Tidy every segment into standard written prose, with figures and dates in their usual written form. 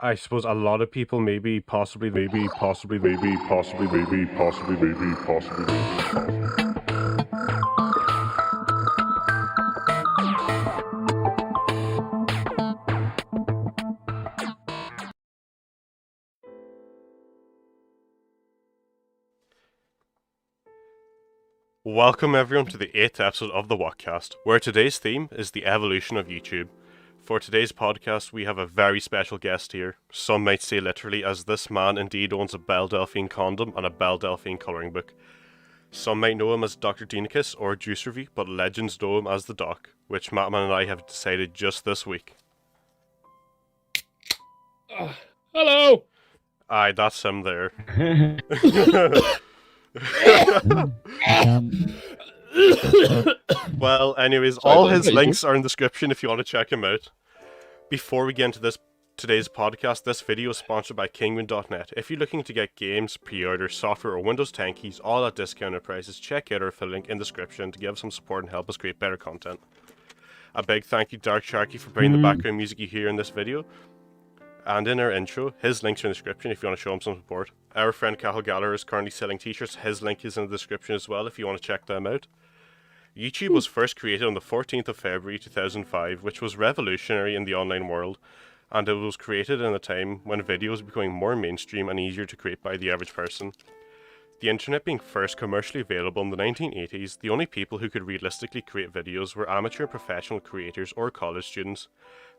I suppose a lot of people maybe, possibly. Welcome everyone to the 8th episode of TheWhatCast, where today's theme is the evolution of YouTube. For today's podcast, we have a very special guest here. Some might say literally, as this man indeed owns a Belle Delphine condom and a Belle Delphine colouring book. Some might know him as Dr. Deaniscus or Juice Review, but legends know him as the Doc, which Mattman and I have decided just this week. Hello! Aye, that's him there. Well, anyways, all his links are in the description if you want to check him out. Before we get into today's podcast, this video is sponsored by Kingwin.net. If you're looking to get games, pre-order, software, or Windows 10 keys, all at discounted prices, check out our affiliate link in the description to give us some support and help us create better content. A big thank you to Darach Sharkey for playing the background music you hear in this video. And in our intro, his links are in the description if you want to show him some support. Our friend Cahill Gallagher is currently selling t-shirts. His link is in the description as well if you want to check them out. YouTube was first created on the 14th of February 2005, which was revolutionary in the online world, and it was created in a time when videos were becoming more mainstream and easier to create by the average person. The internet being first commercially available in the 1980s, the only people who could realistically create videos were amateur and professional creators or college students,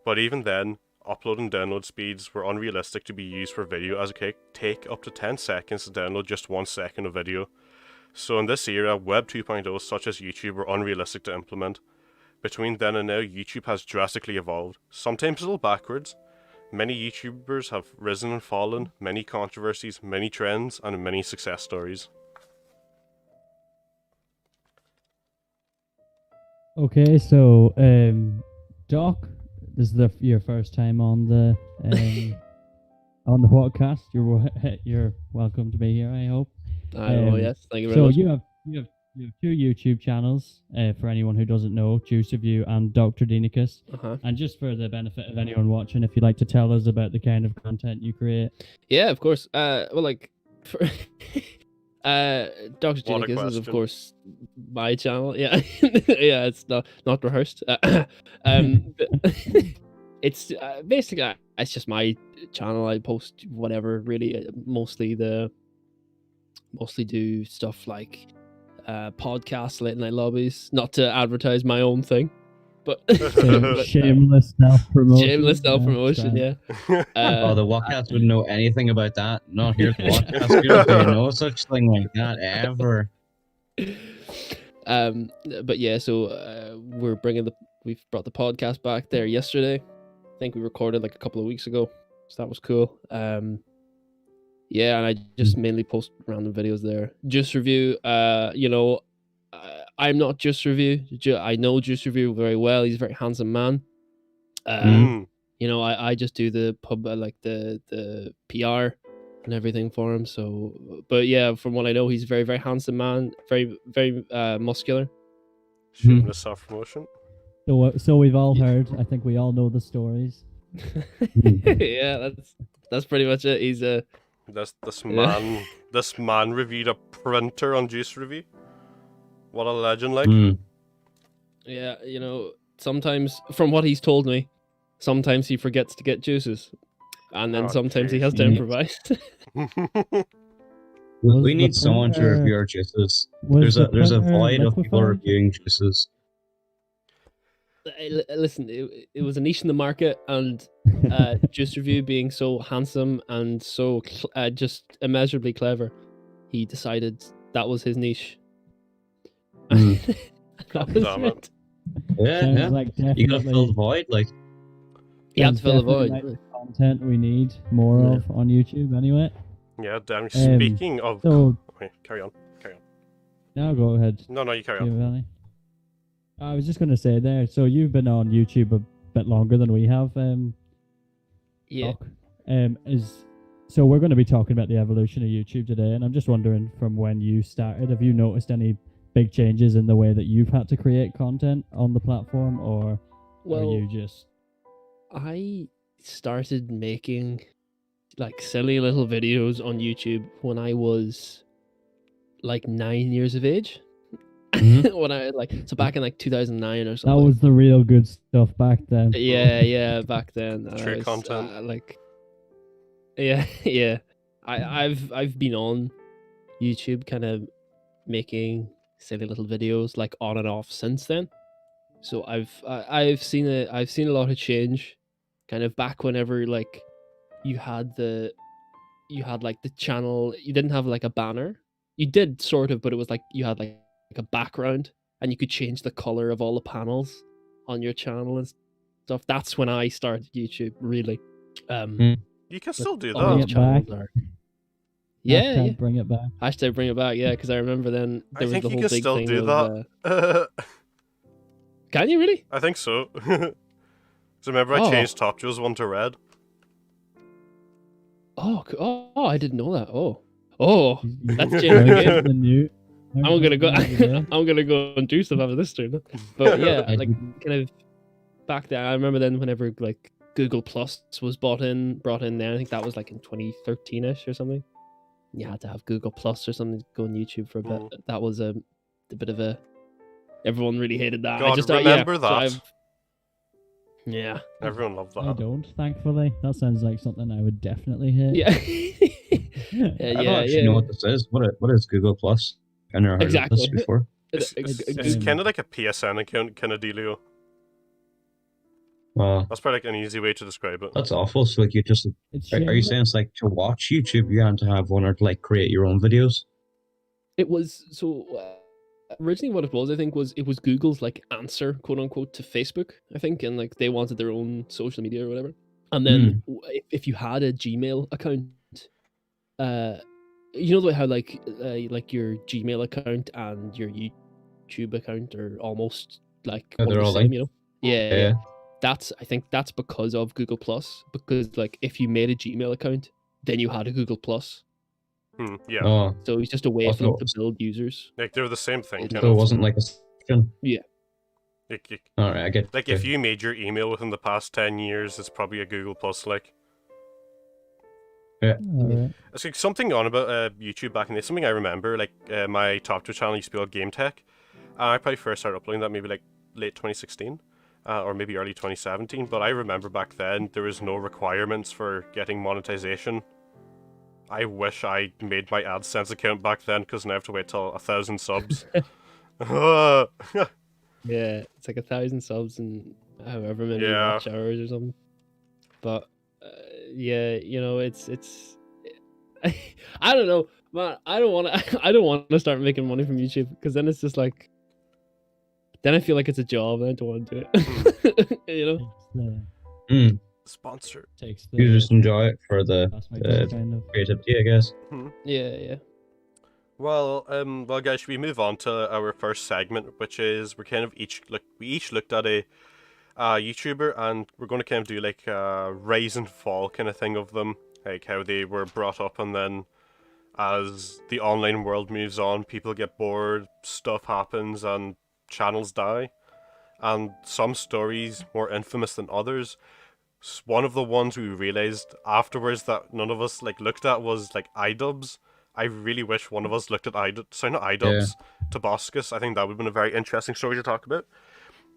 but even then, upload and download speeds were unrealistic to be used for video, as it could take up to 10 seconds to download just 1 second of video. So in this era, Web 2.0 such as YouTube were unrealistic to implement. Between then and now, YouTube has drastically evolved, sometimes a little backwards. Many YouTubers have risen and fallen, many controversies, many trends, and many success stories. Okay, so Doc, this is your first time on the podcast. You're welcome to be here, I hope. Yes, thank you very much. So you have two YouTube channels. For anyone who doesn't know, Juice Review and Dr. Deanicus. And just for the benefit of anyone watching, if you'd like to tell us about the kind of content you create. Yeah, of course. Dr. Deanicus is of course my channel. Yeah, yeah, it's not rehearsed. It's basically it's just my channel. I post whatever, really. Mostly do stuff like podcasts, late night lobbies. Not to advertise my own thing, but shameless self-promotion. Shameless self-promotion, yeah. The Whatcast wouldn't know anything about that. Not here at the Whatcast. You don't hear no such thing like that ever. But yeah, so we've brought the podcast back there yesterday. I think we recorded like a couple of weeks ago, so that was cool. Yeah, and I just mainly post random videos there. Juice Review, I'm not Juice Review. I know Juice Review very well. He's a very handsome man. I just do the pub, like the PR and everything for him. So, but yeah, from what I know, he's a very, very handsome man. Very, very muscular. Shooting a self-promotion. So we've all heard. I think we all know the stories. Yeah, that's pretty much it. He's a. This man reviewed a printer on Juice Review. What a legend, like. Yeah, sometimes, from what he's told me, sometimes he forgets to get juices, and then sometimes he has to improvise. We need someone to review our juices. There's a void of people reviewing juices. Listen, it was a niche in the market, and Juice Review being so handsome and so just immeasurably clever, he decided that was his niche. That was it. Yeah. Like You gotta fill the void, like. You have to fill the void. Like the content we need more of on YouTube, anyway. Yeah, damn. Speaking of... Okay, carry on. No, go ahead. No, you carry on. I was just going to say there, so you've been on YouTube a bit longer than we have. Yeah. Doc. So we're going to be talking about the evolution of YouTube today, and I'm just wondering, from when you started, have you noticed any big changes in the way that you've had to create content on the platform, or are you just... I started making like silly little videos on YouTube when I was like 9 years of age. When I so back in like 2009 or something. That was the real good stuff back then. Yeah, back then. And True content. Yeah. I've been on YouTube kind of making silly little videos like on and off since then. So I've seen a lot of change, kind of back whenever like you had like the channel. You didn't have like a banner. You did sort of, but it was like you had like a background, and you could change the color of all the panels on your channel and stuff. That's when I started YouTube, really. You can still do Bring that. it back. Yeah. Bring it back. Hashtag bring it back, yeah, because I remember then there I was think the you whole can big still thing do of, that. Can you really? I think so. So remember I changed Top Joe's one to red? Oh, I didn't know that. Oh, that's changed the game. I'm gonna go and do stuff after this turn. But yeah, like kind of back then, I remember then whenever like Google Plus was brought in there, I think that was like in 2013ish or something. You had to have Google Plus or something to go on YouTube for a bit. That was a bit of a. Everyone really hated that. God, I just remember that. So yeah. Everyone loved that. I don't, thankfully. That sounds like something I would definitely hate. Yeah. I don't actually know what this is. What is Google Plus? I never heard of this before. It's kind of like a PSN account kind of dealio. That's probably like an easy way to describe it. That's awful. So like you just are you saying it's like to watch YouTube you have to have one or to like create your own videos? It was so originally what it was, I think, was it was Google's like answer, quote unquote, to Facebook, I think, and like they wanted their own social media or whatever. And then if you had a Gmail account, you know how like your Gmail account and your YouTube account are almost like they're all same, linked. you know? Yeah. I think that's because of Google Plus, because like if you made a Gmail account, then you had a Google Plus. Yeah. Oh. So it's just a way for them to build users. Like they're the same thing. So it wasn't like a section. Yeah. All right, I get. Like if you made your email within the past 10 years, it's probably a Google Plus. Like. Yeah. Right. It's like something on about YouTube back in the day. Something I remember, like my Top 2 channel used to be called Game Tech. I probably first started uploading that maybe like late 2016. Or maybe early 2017, but I remember back then there was no requirements for getting monetization. I wish I made my AdSense account back then, because now I have to wait till 1,000 subs. Yeah, it's like 1,000 subs and however many watch hours or something. But yeah, you know, it's I don't know, man. I don't want to start making money from YouTube, because then it's just like. Then I feel like it's a job and I don't want to do it. You know? Sponsor. You just enjoy it for the creativity, I guess. Yeah. Well, guys, should we move on to our first segment, which is we each looked at a YouTuber, and we're going to kind of do like a rise and fall kind of thing of them, like how they were brought up, and then as the online world moves on, people get bored, stuff happens, and channels die, and some stories more infamous than others. One of the ones we realized afterwards that none of us like looked at was like iDubbbz. I really wish one of us looked at iDubbbz, Deaniscus. I think that would have been a very interesting story to talk about.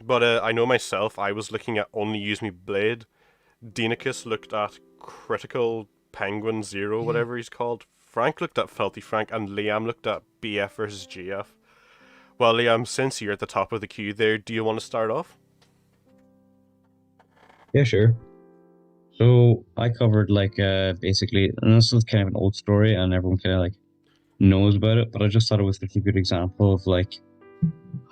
But I know myself, I was looking at Only Use Me Blade. Deaniscus looked at Critical Penguin Zero, whatever he's called. Frank looked at Filthy Frank, and Liam looked at BF versus GF. Well, Liam, since you're at the top of the queue there, do you want to start off? Yeah, sure. So I covered like basically, and this is kind of an old story, and everyone kind of like knows about it, but I just thought it was such a good example of like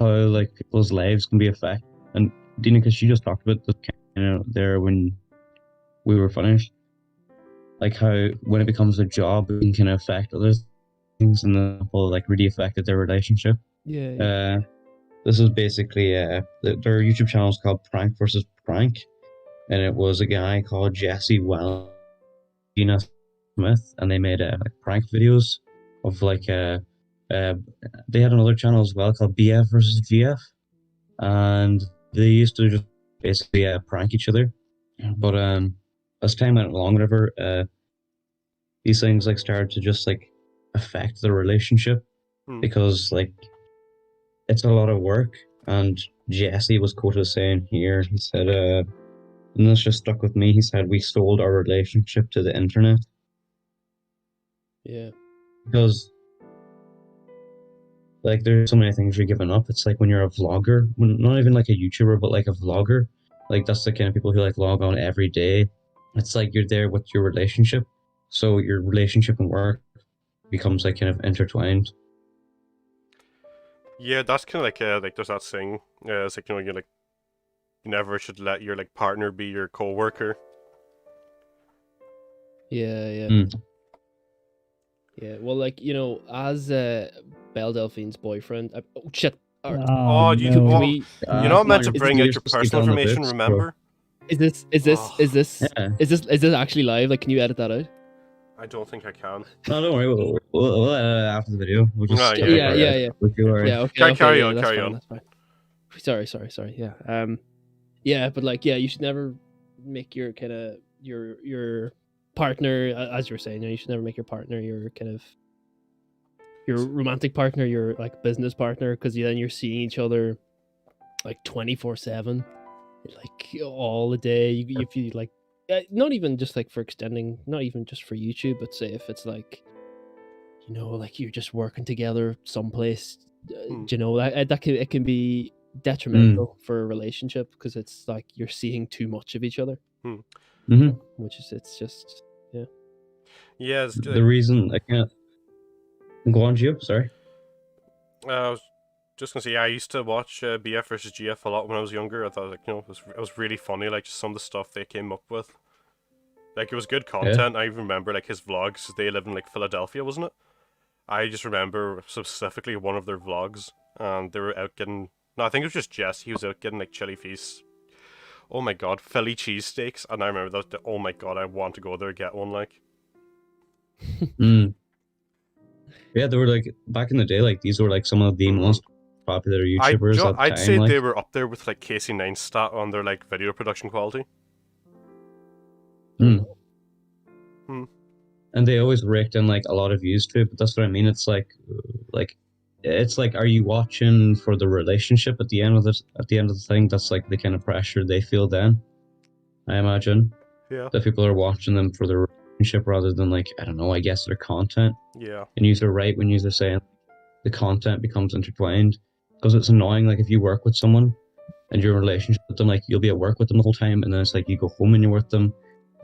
how like people's lives can be affected. And Dina, because she just talked about this kind of there when we were finished, like how when it becomes a job, it can kind of affect other things, and the people like really affected their relationship. Yeah. This is basically their YouTube channel is called Prank versus Prank, and it was a guy called Jesse Well, Gina Smith, and they made like prank videos of like they had another channel as well called BF versus GF, and they used to just basically prank each other. But as time went along, whatever, these things like started to just like affect the relationship because like it's a lot of work. And Jesse was quoted as saying here, he said, and this just stuck with me. He said, "We sold our relationship to the internet." Yeah. Because like there's so many things you're giving up. It's like when you're a vlogger, not even like a YouTuber, but like a vlogger. Like that's the kind of people who like log on every day. It's like you're there with your relationship. So your relationship and work becomes like kind of intertwined. Yeah, that's kind of like there's that saying. It's like, you're like, you never should let your like partner be your co-worker. Yeah. Yeah, well, like, as Belle Delphine's boyfriend. Oh shit! You're Can not meant to bring out your personal information. Remember? Is this actually live? Like, can you edit that out? I don't think I can. No, don't worry. We'll after the video. We'll just Yeah. Okay. Carry on. That's fine. Sorry. Yeah. Yeah, but like, you should never make your kind of your partner, as you were saying. You should never make your partner your kind of your romantic partner, your like business partner, because then you're seeing each other like 24/7, like all the day. If you like. Not even just like for extending, not even just for YouTube, but say if it's like, like you're just working together someplace, it can be detrimental for a relationship because it's like you're seeing too much of each other, which is it's just It's the reason I can't go on to you. Sorry. I was just gonna say, I used to watch BF versus GF a lot when I was younger. I thought it was really funny, like just some of the stuff they came up with. Like, it was good content. I even remember like his vlogs. They live in like Philadelphia, wasn't it? I just remember specifically one of their vlogs, and they were out getting. No, I think it was just Jess. He was out getting like chili feasts. Oh my god, Philly cheesesteaks, and I remember that. Oh my god, I want to go there and get one. Like. Yeah, they were like back in the day. Like these were like some of the most popular YouTubers at the time. I'd say they were up there with like Casey Neistat on their like video production quality. And they always raked in like a lot of views to it, but that's what I mean. It's like it's like, are you watching for the relationship at the end of this? At the end of the thing, that's like the kind of pressure they feel then. I imagine. Yeah. That people are watching them for the relationship rather than like, I don't know, I guess their content. Yeah. And you're right when you're saying the content becomes intertwined, because it's annoying. Like if you work with someone and you're in a relationship with them, like you'll be at work with them the whole time, and then it's like you go home and you're with them.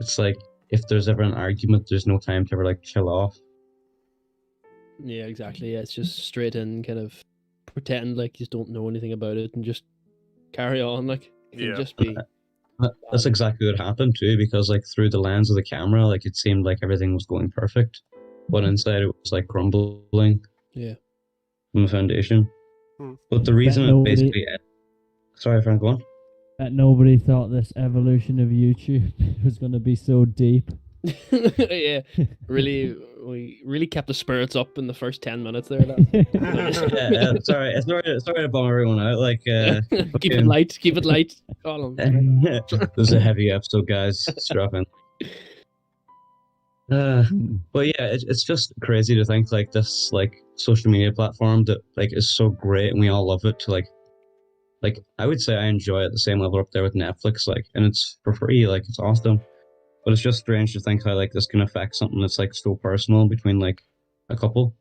It's like if there's ever an argument, there's no time to ever like chill off. Yeah, exactly. Yeah, it's just straight in, kind of pretend like you don't know anything about it and just carry on. Like it can just be. That's exactly what happened too, because like through the lens of the camera, like it seemed like everything was going perfect, but inside it was like crumbling. Yeah. From the foundation. But the reason it basically. Sorry, Frank, go on. That nobody thought this evolution of YouTube was going to be so deep. Yeah, we really kept the spirits up in the first 10 minutes there. Sorry to bum everyone out. Like, keep it light. This is a heavy episode, guys. Strap in. But yeah, it's just crazy to think like this like social media platform that like is so great and we all love it to like I would say I enjoy it the same level up there with Netflix, like, and it's for free, like it's awesome. But it's just strange to think how like this can affect something that's like so personal between like a couple.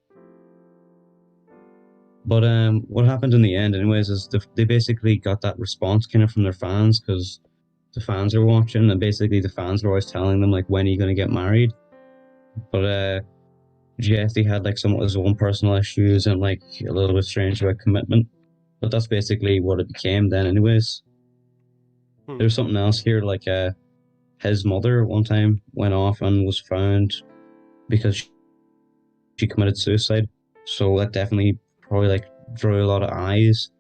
But what happened in the end anyways is they basically got that response kind of from their fans, because the fans are watching and basically the fans are always telling them like, when are you going to get married? But Jesse had like some of his own personal issues and like a little bit strange about commitment. But that's basically what it became then anyways. There's something else here, like his mother one time went off and was found because she committed suicide. So that definitely probably like drew a lot of eyes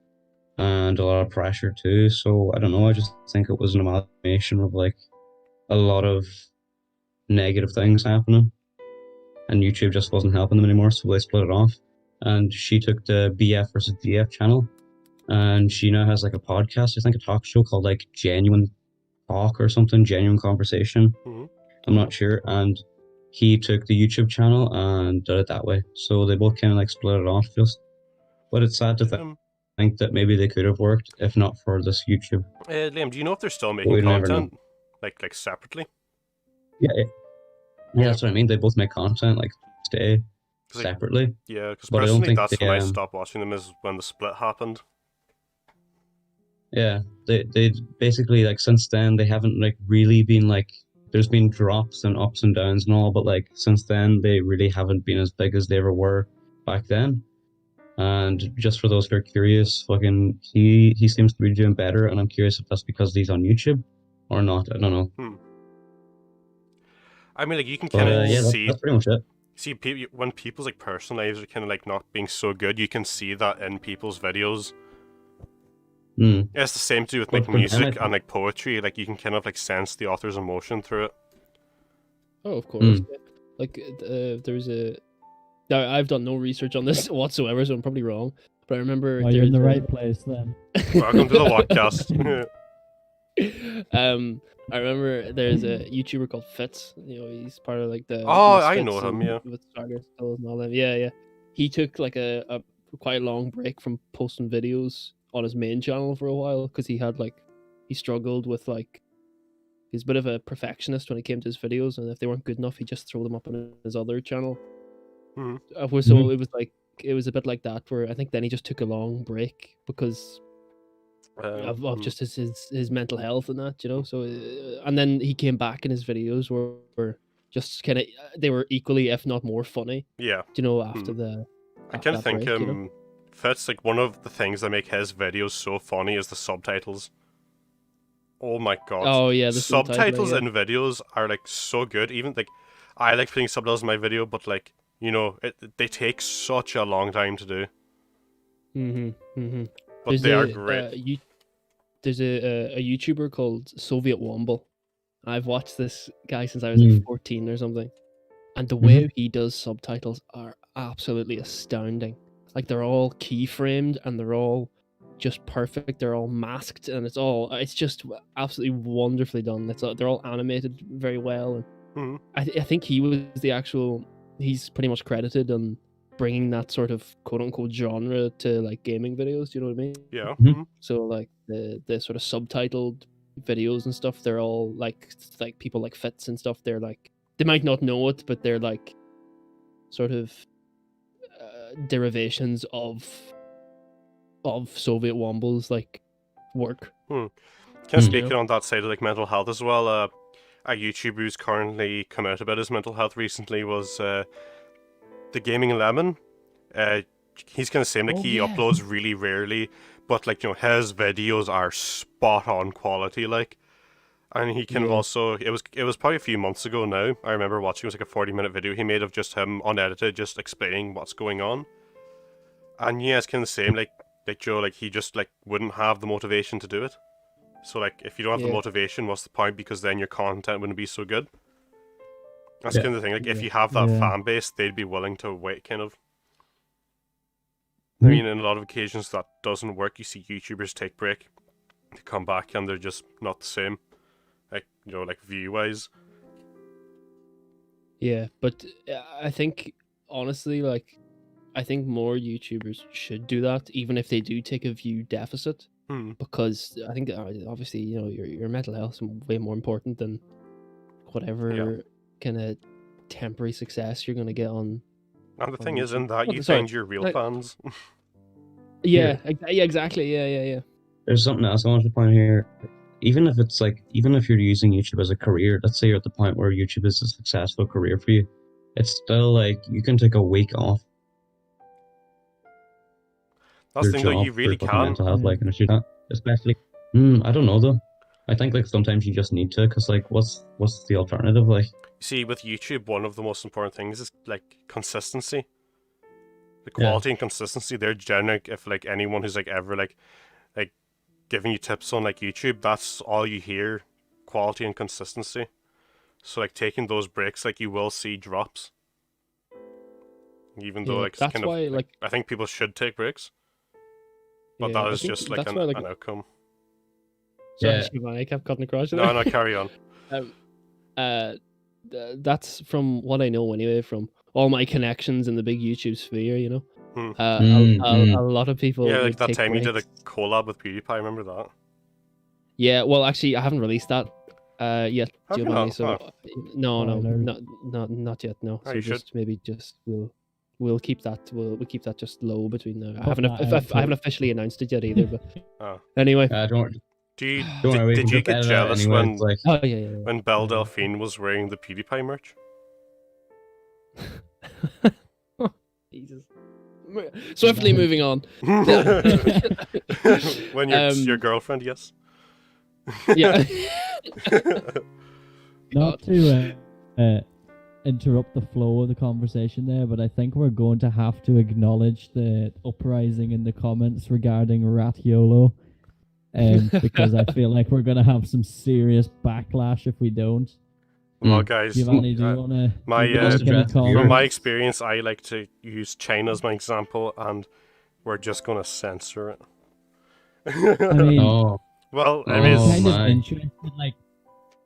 and a lot of pressure too. So I don't know, I just think it was an amalgamation of like a lot of negative things happening. And YouTube just wasn't helping them anymore, so they split it off. And she took the BF versus GF channel. And she now has like a podcast, I think a talk show called like Genuine Talk or something, Genuine Conversation. I'm not sure. And he took the YouTube channel and did it that way. So they both kind of like split it off. But it's sad to think that maybe they could have worked if not for this YouTube. Liam, do you know if they're still We making never content, like separately? Yeah, that's what I mean. They both make content like stay separately. Yeah, because but I don't personally, think that's when I stopped watching them, is when the split happened. Yeah, they basically, like, since then they haven't like really been like, there's been drops and ups and downs and all, but like since then they really haven't been as big as they ever were back then. And just for those who are curious, fucking he seems to be doing better, and I'm curious if that's because he's on YouTube or not. I don't know. I mean, like, you can kind of see that's pretty much it. See, when people's like personal lives are kind of like not being so good, you can see that in people's videos. It's the same to do with like music and like poetry. Like, you can kind of like sense the author's emotion through it. Oh, of course. Like, there's a. Now, I've done no research on this whatsoever, so I'm probably wrong. But I remember. Oh, you're in the right place then. Welcome to the TheWhatCast. I remember there's a YouTuber called Fitz. You know, he's part of like the. I know him. Yeah. With Stargate and all that. Yeah. He took like a quite long break from posting videos on his main channel for a while because he struggled with like. He's a bit of a perfectionist when it came to his videos, and if they weren't good enough, he'd just throw them up on his other channel. So it was a bit like that, where I think then he just took a long break because of just his mental health and that, you know. So and then he came back, and his videos were just kind of, they were equally, if not more, funny. Yeah. You know, after the. I kind of think Fitz, like, one of the things that make his videos so funny is the subtitles. Oh my god. Oh yeah, the subtitles in videos are like so good. Even like, I like putting subtitles in my video, but like, you know, they take such a long time to do. But they are great. There's a YouTuber called Soviet Womble. I've watched this guy since I was like 14 or something, and the way he does subtitles are absolutely astounding. Like, they're all keyframed and they're all just perfect. They're all masked, and it's just absolutely wonderfully done. They're all animated very well, and I think he was he's pretty much credited on bringing that sort of quote-unquote genre to like gaming videos. Do you know what I mean? Yeah. So like the sort of subtitled videos and stuff, they're all like people like Fitz and stuff. They're like, they might not know it, but they're like sort of derivations of Soviet Womble's like work. Kind of speaking on that side of like mental health as well. A YouTuber who's currently come out about his mental health recently was the Gaming Lemon. He's kind of saying like he uploads really rarely, but like, you know, his videos are spot on quality, like. And he kind of also, it was probably a few months ago now, I remember watching, it was like a 40-minute video he made of just him unedited, just explaining what's going on. And yeah, it's kind of the same, like Joe, like, he just like wouldn't have the motivation to do it. So like, if you don't have the motivation, what's the point? Because then your content wouldn't be so good. That's kind of the thing, like, if you have that fan base, they'd be willing to wait, kind of. I mean, in a lot of occasions that doesn't work. You see YouTubers take break, they come back, and they're just not the same. Like, you know, like view-wise. Yeah, but I think, honestly, like, I think more YouTubers should do that, even if they do take a view deficit. Because I think, obviously, you know, your mental health is way more important than whatever kind of temporary success you're going to get on. And the thing is, in that, you find your real fans. Yeah, exactly. Yeah. There's something else I want to point here. Even if you're using YouTube as a career, let's say you're at the point where YouTube is a successful career for you, it's still like, you can take a week off. That's the thing, though, you really can. Mental health, like, and that, especially, I don't know though. I think like sometimes you just need to, because like, what's the alternative? Like, you see, with YouTube, one of the most important things is like consistency. The quality and consistency. They're generic. If like anyone who's like ever like giving you tips on like YouTube, that's all you hear, quality and consistency. So like taking those breaks, like, you will see drops. Even though like, that's kind why, of, like, I think people should take breaks. But that is just like an outcome. Sorry, I kept cutting across you. No, carry on. that's from what I know anyway, from all my connections in the big YouTube sphere, you know. A lot of people. Yeah, like would that take time you did a breaks. collab with PewDiePie. I remember that. Yeah, well, actually, I haven't released that yet, Have you Giovanni. not? So Oh. no, Spoiler. not yet. No. Oh, So you should. we'll keep that. We'll keep that just low between now. I Put haven't that out I haven't officially announced it yet either. But Oh. anyway. Don't Did worry, we you can just get edit it out jealous anyway. when It's like, Oh yeah. when Belle Delphine was wearing the PewDiePie merch? Jesus. Swiftly moving on. When your girlfriend, yes. Yeah. Not to interrupt the flow of the conversation there, but I think we're going to have to acknowledge the uprising in the comments regarding Ratiolo, because I feel like we're going to have some serious backlash if we don't. Well, guys, Giovanni, do you want to? from my experience, I like to use China as my example, and we're just going to censor it. I mean, well, I I'm mean, kind of interested. Like,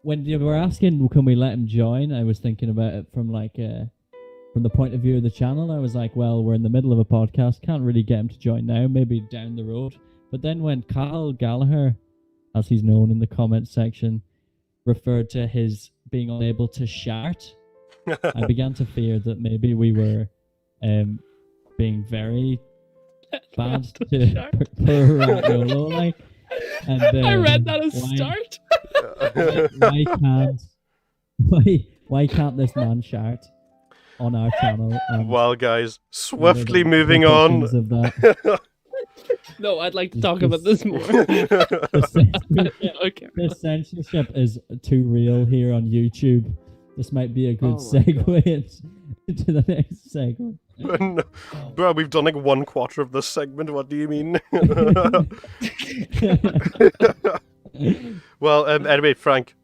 when you were asking, can we let him join? I was thinking about it from from the point of view of the channel. I was like, well, we're in the middle of a podcast, can't really get him to join now. Maybe down the road. But then when Kyle Gallagher, as he's known in the comments section, referred to his being unable to shart, I began to fear that maybe we were being very bad to poor Ratiolo, like. And, I read that as start. Why can't this man shart on our channel? Well, guys, swiftly moving on. Of that. No, I'd like to talk about this more. The censorship is too real here on YouTube. This might be a good segue into the next segment. No. Bro, we've done like 1/4 of this segment. What do you mean? Well, anyway, Frank,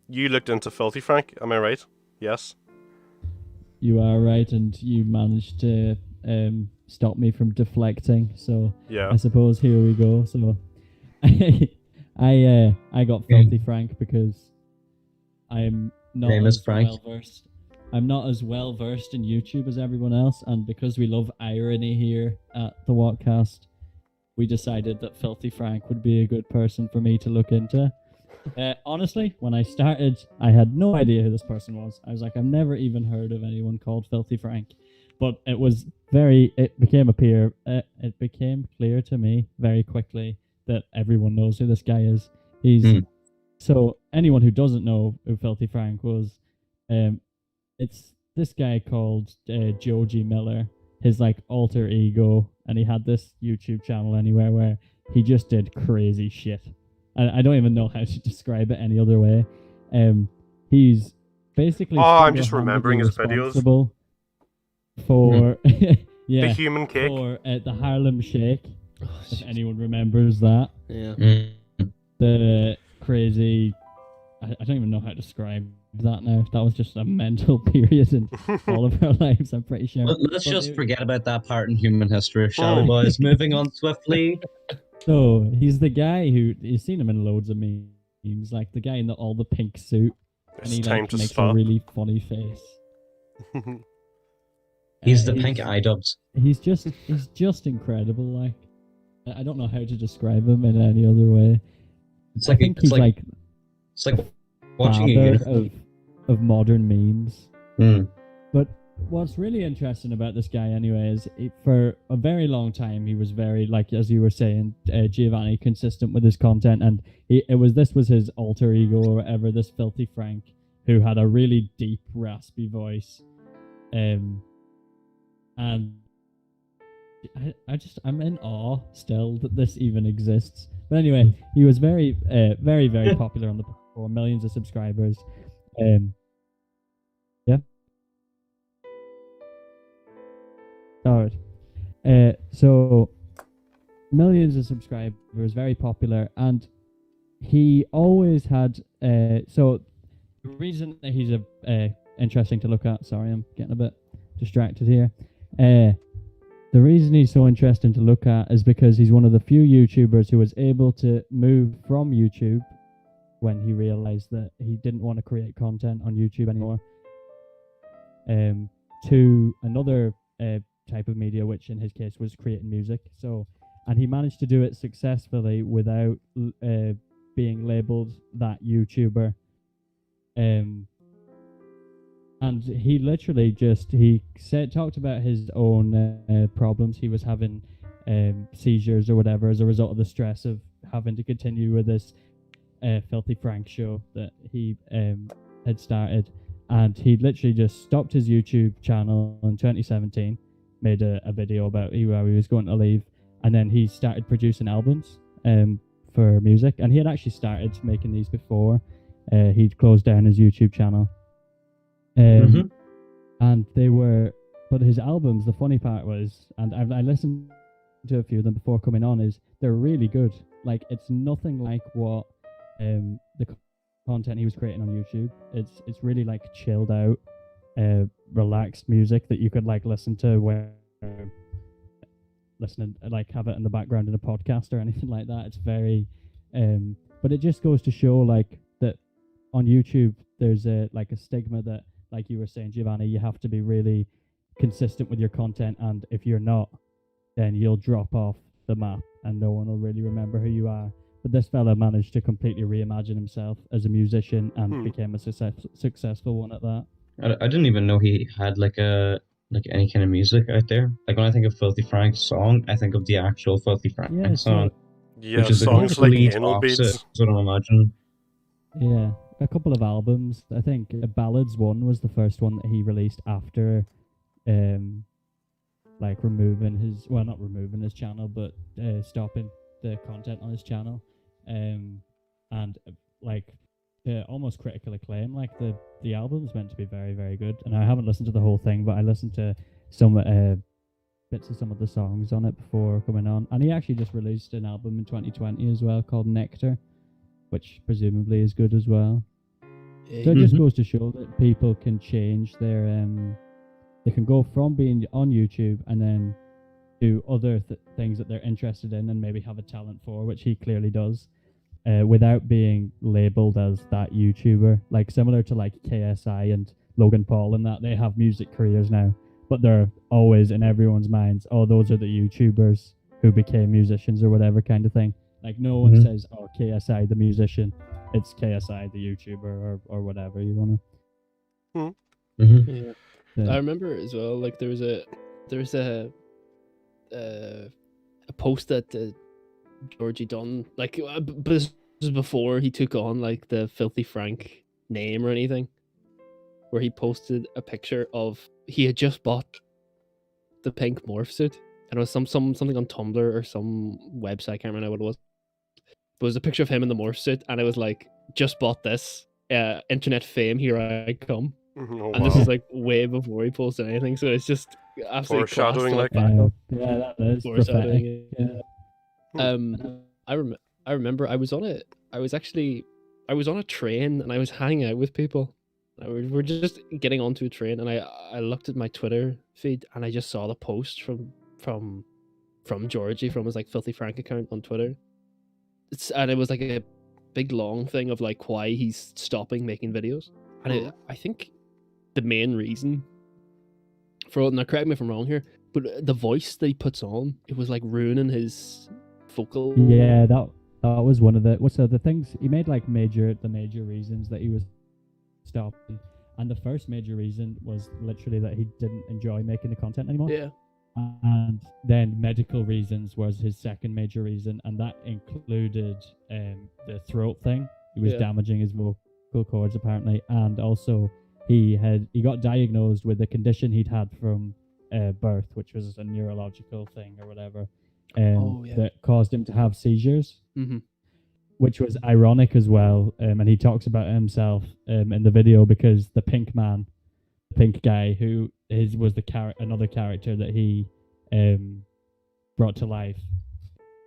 you looked into Filthy Frank, am I right? Yes. You are right, and you managed to stop me from deflecting. So yeah. I suppose here we go. So I got Filthy Frank because I'm not well versed. I'm not as well versed in YouTube as everyone else, and because we love irony here at TheWhatCast, we decided that Filthy Frank would be a good person for me to look into. Honestly, when I started, I had no idea who this person was. I was like, I've never even heard of anyone called Filthy Frank. But it became clear to me very quickly that everyone knows who this guy is. So anyone who doesn't know who Filthy Frank was, it's this guy called Joji Miller, his like alter ego, and he had this YouTube channel anywhere where he just did crazy shit. I don't even know how to describe it any other way. He's basically I'm just remembering his videos for the human cake, for the Harlem Shake. If anyone remembers that, the crazy. I don't even know how to describe that now. That was just a mental period in all of our lives, I'm pretty sure. Let's just forget about that part in human history, shall we, boys? Moving on swiftly. So, he's the guy who... You've seen him in loads of memes, like the guy in all the pink suit. It's and he time to makes stop. a really funny face. He's the pink eye dubs. He's just incredible, like... I don't know how to describe him in any other way. It's like, he's like it's like watching a of modern memes. But what's really interesting about this guy anyway is for a very long time he was very, like as you were saying, Giovanni, consistent with his content, and this was his alter ego or whatever, this Filthy Frank, who had a really deep raspy voice, and I'm in awe still that this even exists. But anyway, he was very very popular on the platform, millions of subscribers. Alright. So millions of subscribers, very popular, and he always had so the reason that he's interesting to look at, sorry, I'm getting a bit distracted here. The reason he's so interesting to look at is because he's one of the few YouTubers who was able to move from YouTube when he realized that he didn't want to create content on YouTube anymore, to another type of media, which in his case was creating music. And he managed to do it successfully without being labeled that YouTuber. And he literally talked about his own problems. He was having seizures or whatever as a result of the stress of having to continue with this Filthy Frank show that he had started. And he literally just stopped his YouTube channel in 2017, made a video about how he was going to leave, and then he started producing albums for music. And he had actually started making these before he'd closed down his YouTube channel. And but his albums, the funny part was, and I listened to a few of them before coming on, is they're really good. Like, it's nothing like what the content he was creating on YouTube. It's really like chilled out, relaxed music that you could like listen to where listening, like have it in the background in a podcast or anything like that. It's very, but it just goes to show like that on YouTube there's a stigma that, like you were saying, Giovanni, you have to be really consistent with your content, and if you're not, then you'll drop off the map and no one will really remember who you are. But this fella managed to completely reimagine himself as a musician and became a successful one at that. I didn't even know he had like any kind of music out there. Like when I think of Filthy Frank's song, I think of the actual Filthy Frank song. Yeah, which is songs like complete anal opposite. beats. That's what I'm imagining. Yeah, a couple of albums. I think Ballads 1 was the first one that he released after not removing his channel, but stopping the content on his channel. And almost critical acclaim. Like the album's meant to be very, very good. And I haven't listened to the whole thing, but I listened to some bits of some of the songs on it before coming on. And he actually just released an album in 2020 as well called Nectar, which presumably is good as well. So it just goes to show that people can change their they can go from being on YouTube and then do other things that they're interested in and maybe have a talent for, which he clearly does, without being labeled as that YouTuber. Like similar to like KSI and Logan Paul, and that they have music careers now, but they're always in everyone's minds, oh, those are the YouTubers who became musicians or whatever kind of thing. Like no one says, oh, KSI the musician. It's KSI the YouTuber or whatever you want to. Yeah. I remember as well. Like there was a post that Georgie done. Like, but this was before he took on like the Filthy Frank name or anything. Where he posted a picture of he had just bought the pink morph suit, and it was something on Tumblr or some website. I can't remember what it was. But it was a picture of him in the morph suit, and it was like, just bought this, internet fame, here I come. Oh, and this is like way before he posted anything, so it's just absolutely foreshadowing, like that. Yeah, that is foreshadowing. Yeah. I remember I was on a train and I was hanging out with people. We're just getting onto a train, and I looked at my Twitter feed and I just saw the post from Georgie from his like Filthy Frank account on Twitter. And it was like a big long thing of like why he's stopping making videos. And I think the main reason for it, now correct me if I'm wrong here, but the voice that he puts on, it was like ruining his vocal. Yeah, that was one of the things he made, like the major reasons that he was stopping. And the first major reason was literally that he didn't enjoy making the content anymore. Yeah. And then medical reasons was his second major reason, and that included the throat thing. He was damaging his vocal cords apparently, and also he got diagnosed with a condition he'd had from birth, which was a neurological thing or whatever, that caused him to have seizures, which was ironic as well. And he talks about himself in the video because the pink guy who was another character that he brought to life,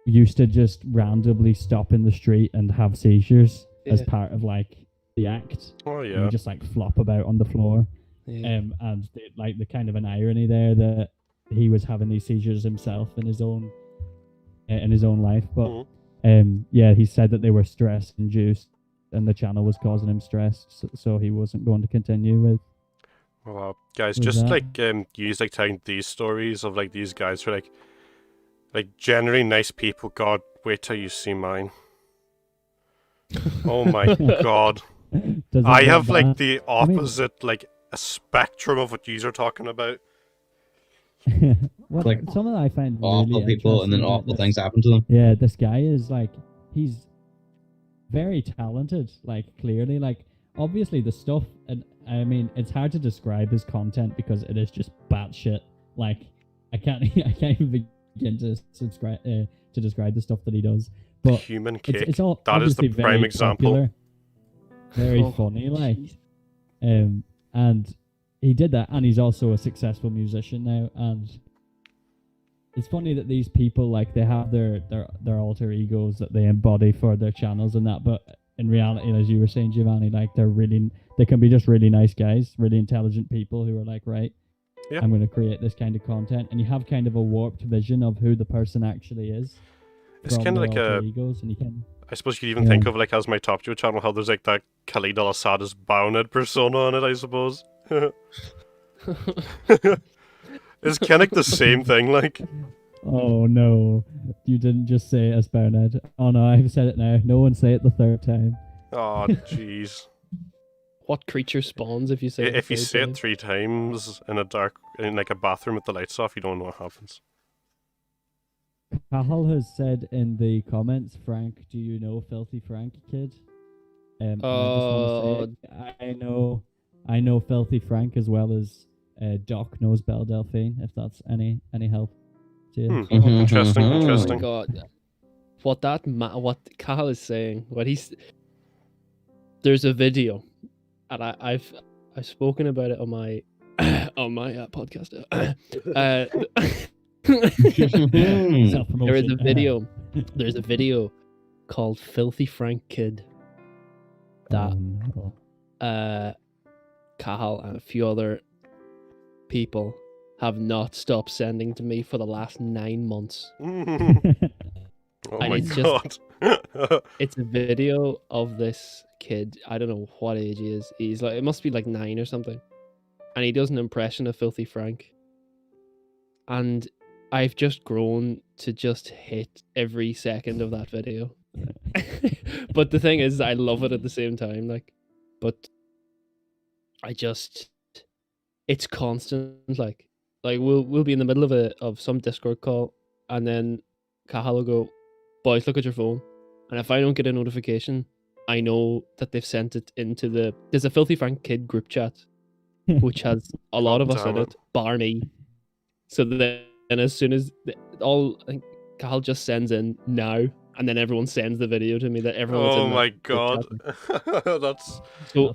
used to just randomly stop in the street and have seizures as part of like the act. Oh yeah. And just like flop about on the floor. And the kind of an irony there that he was having these seizures himself in his own life, but he said that they were stress induced, the channel was causing him stress, so he wasn't going to continue with. Well, guys, With just that. use telling these stories of these guys who are generally nice people. God, wait till you see mine. Oh my god. Does it I get have bad? the opposite, a spectrum of what yous are talking about. What, Like, something I find Awful really people, and then interesting about awful this- things happen to them. Yeah, this guy is he's very talented. Clearly, obviously the stuff, and I mean, it's hard to describe his content because it is just batshit. I can't even begin to describe the stuff that he does. But Human cake. it's all That is the obviously prime very example. popular, very Oh, funny, jeez. and he did that, and he's also a successful musician now. And it's funny that these people they have their alter egos that they embody for their channels and that, but in reality, as you were saying, Giovanni, they can be just really nice guys, really intelligent people who are right, Yeah. I'm going to create this kind of content, and you have kind of a warped vision of who the person actually is. It's from kind of their like alter a. egos, and you can. I suppose you could even Yeah. think of as my top Joe channel how there's that Khalid al-Assad's Bounded persona on it, I suppose. It's kind of the same thing, Oh no, you didn't just say it as Bernard. Oh no, I've said it now. No one say it the third time. Oh, jeez. What creature spawns if you say it? If you the say third it 3 times in a bathroom with the lights off, you don't know what happens. Cahill has said in the comments, Frank, do you know Filthy Frank, kid? And I just want to say, I know Filthy Frank as well as Doc knows Belle Delphine. If that's any help to you. Interesting, Oh my interesting. god. What Cahill is saying, there's a video, and I've spoken about it on my on my podcast. There is a video. There's a video called "Filthy Frank Kid" that Oh, no. Cahill and a few other people have not stopped sending to me for the last 9 months. Oh And my it's god. It's a video of this kid. I don't know what age he is. He's it must be 9 or something. And he does an impression of Filthy Frank. And I've just grown to just hate every second of that video. But the thing is, I love it at the same time. But it's constant. We'll be in the middle of some Discord call, and then Cahill will go, "Boys, look at your phone." And if I don't get a notification, I know that they've sent it into there's a Filthy Frank Kid group chat, which has a lot of us in damn it, bar me. So then as soon as Cahill just sends in now, and then everyone sends the video to me that everyone's Oh in my that group god. chat. That's. So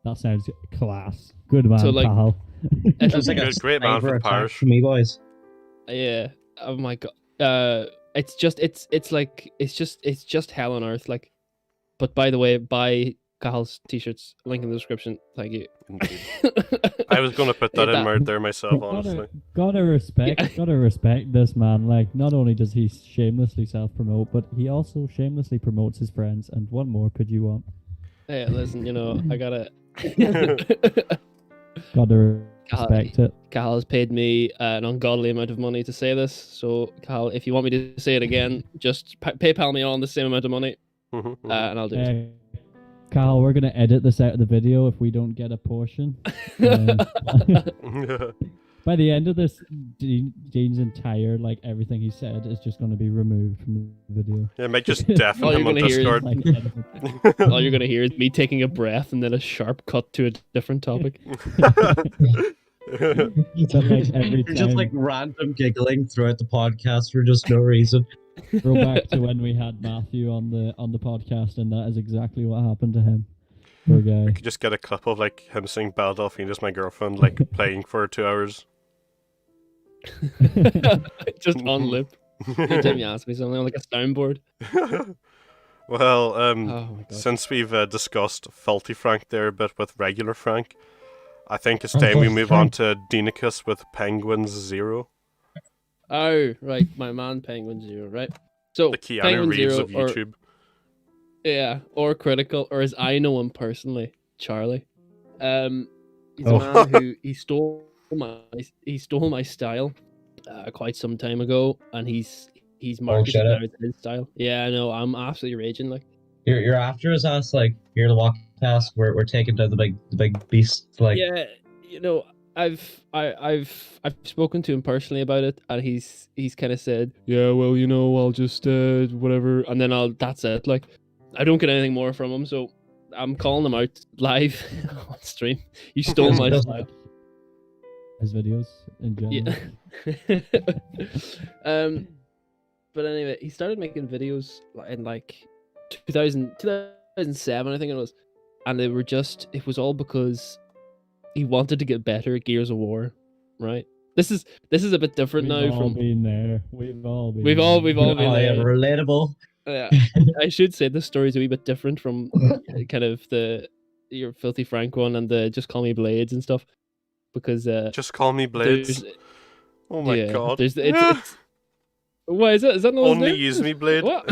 That sounds class. Good man, So, Cahill. That's like Good, a great man cyber for attack parish. for me, boys. yeah, oh my god. It's just hell on earth. But by the way, buy Cahill's t-shirts. Link in the description. Thank you. Indeed. I was going to put that in right there myself, honestly. Gotta respect this man. Not only does he shamelessly self-promote, but he also shamelessly promotes his friends. And what more could you want? Hey, listen, I gotta. Gotta respect it. Cahill has paid me an ungodly amount of money to say this. So, Cahill, if you want me to say it again, just PayPal me on the same amount of money, and I'll do it. Cahill, we're gonna edit this out of the video if we don't get a portion. By the end of this, Dean's entire everything he said is just gonna be removed from the video. Yeah, might just deafen All him you're on gonna hear is, Discord. all you're gonna hear is me taking a breath and then a sharp cut to a different topic. Every Just time. random giggling throughout the podcast for just no reason. Go back to when we had Matthew on the podcast, and that is exactly what happened to him. Poor guy. I could just get a clip of him saying Belle Delphine, just my girlfriend, playing for 2 hours. Just on lip. Every time you ask me something, I'm like a soundboard. Well, Oh my god. since we've discussed Filthy Frank there a bit with regular Frank, I think it's time we move on to Deanicus with Penguins Zero. Oh, right, my man Penguin Zero, right? So The Keanu Penguin Reeves Zero, of YouTube. Yeah, or Critical, or as I know him personally, Charlie. He's Oh. a man who he stole my style quite some time ago, and he's marketed shut now up. as his style. Yeah, I know. I'm absolutely raging. Like, You're after his ass, like you're the walk past. We're taking down the big beast. Like yeah, you know, I've spoken to him personally about it, and he's kind of said, yeah, well, you know, I'll just whatever, and then that's it. Like, I don't get anything more from him, so I'm calling him out live on stream. You stole my style. His videos in general. Yeah. But anyway, he started making videos in like 2007, I think it was, and it was all because he wanted to get better at Gears of War, right? This is a bit different now. We've all been there. We've all been We've all been yeah, there. relatable. I should say this story's a wee bit different from kind of your Filthy Frank one and the Just Call Me Blades and stuff, because Just call me Blades. Oh my god. It's why is that not Only there? use me, Blade. What?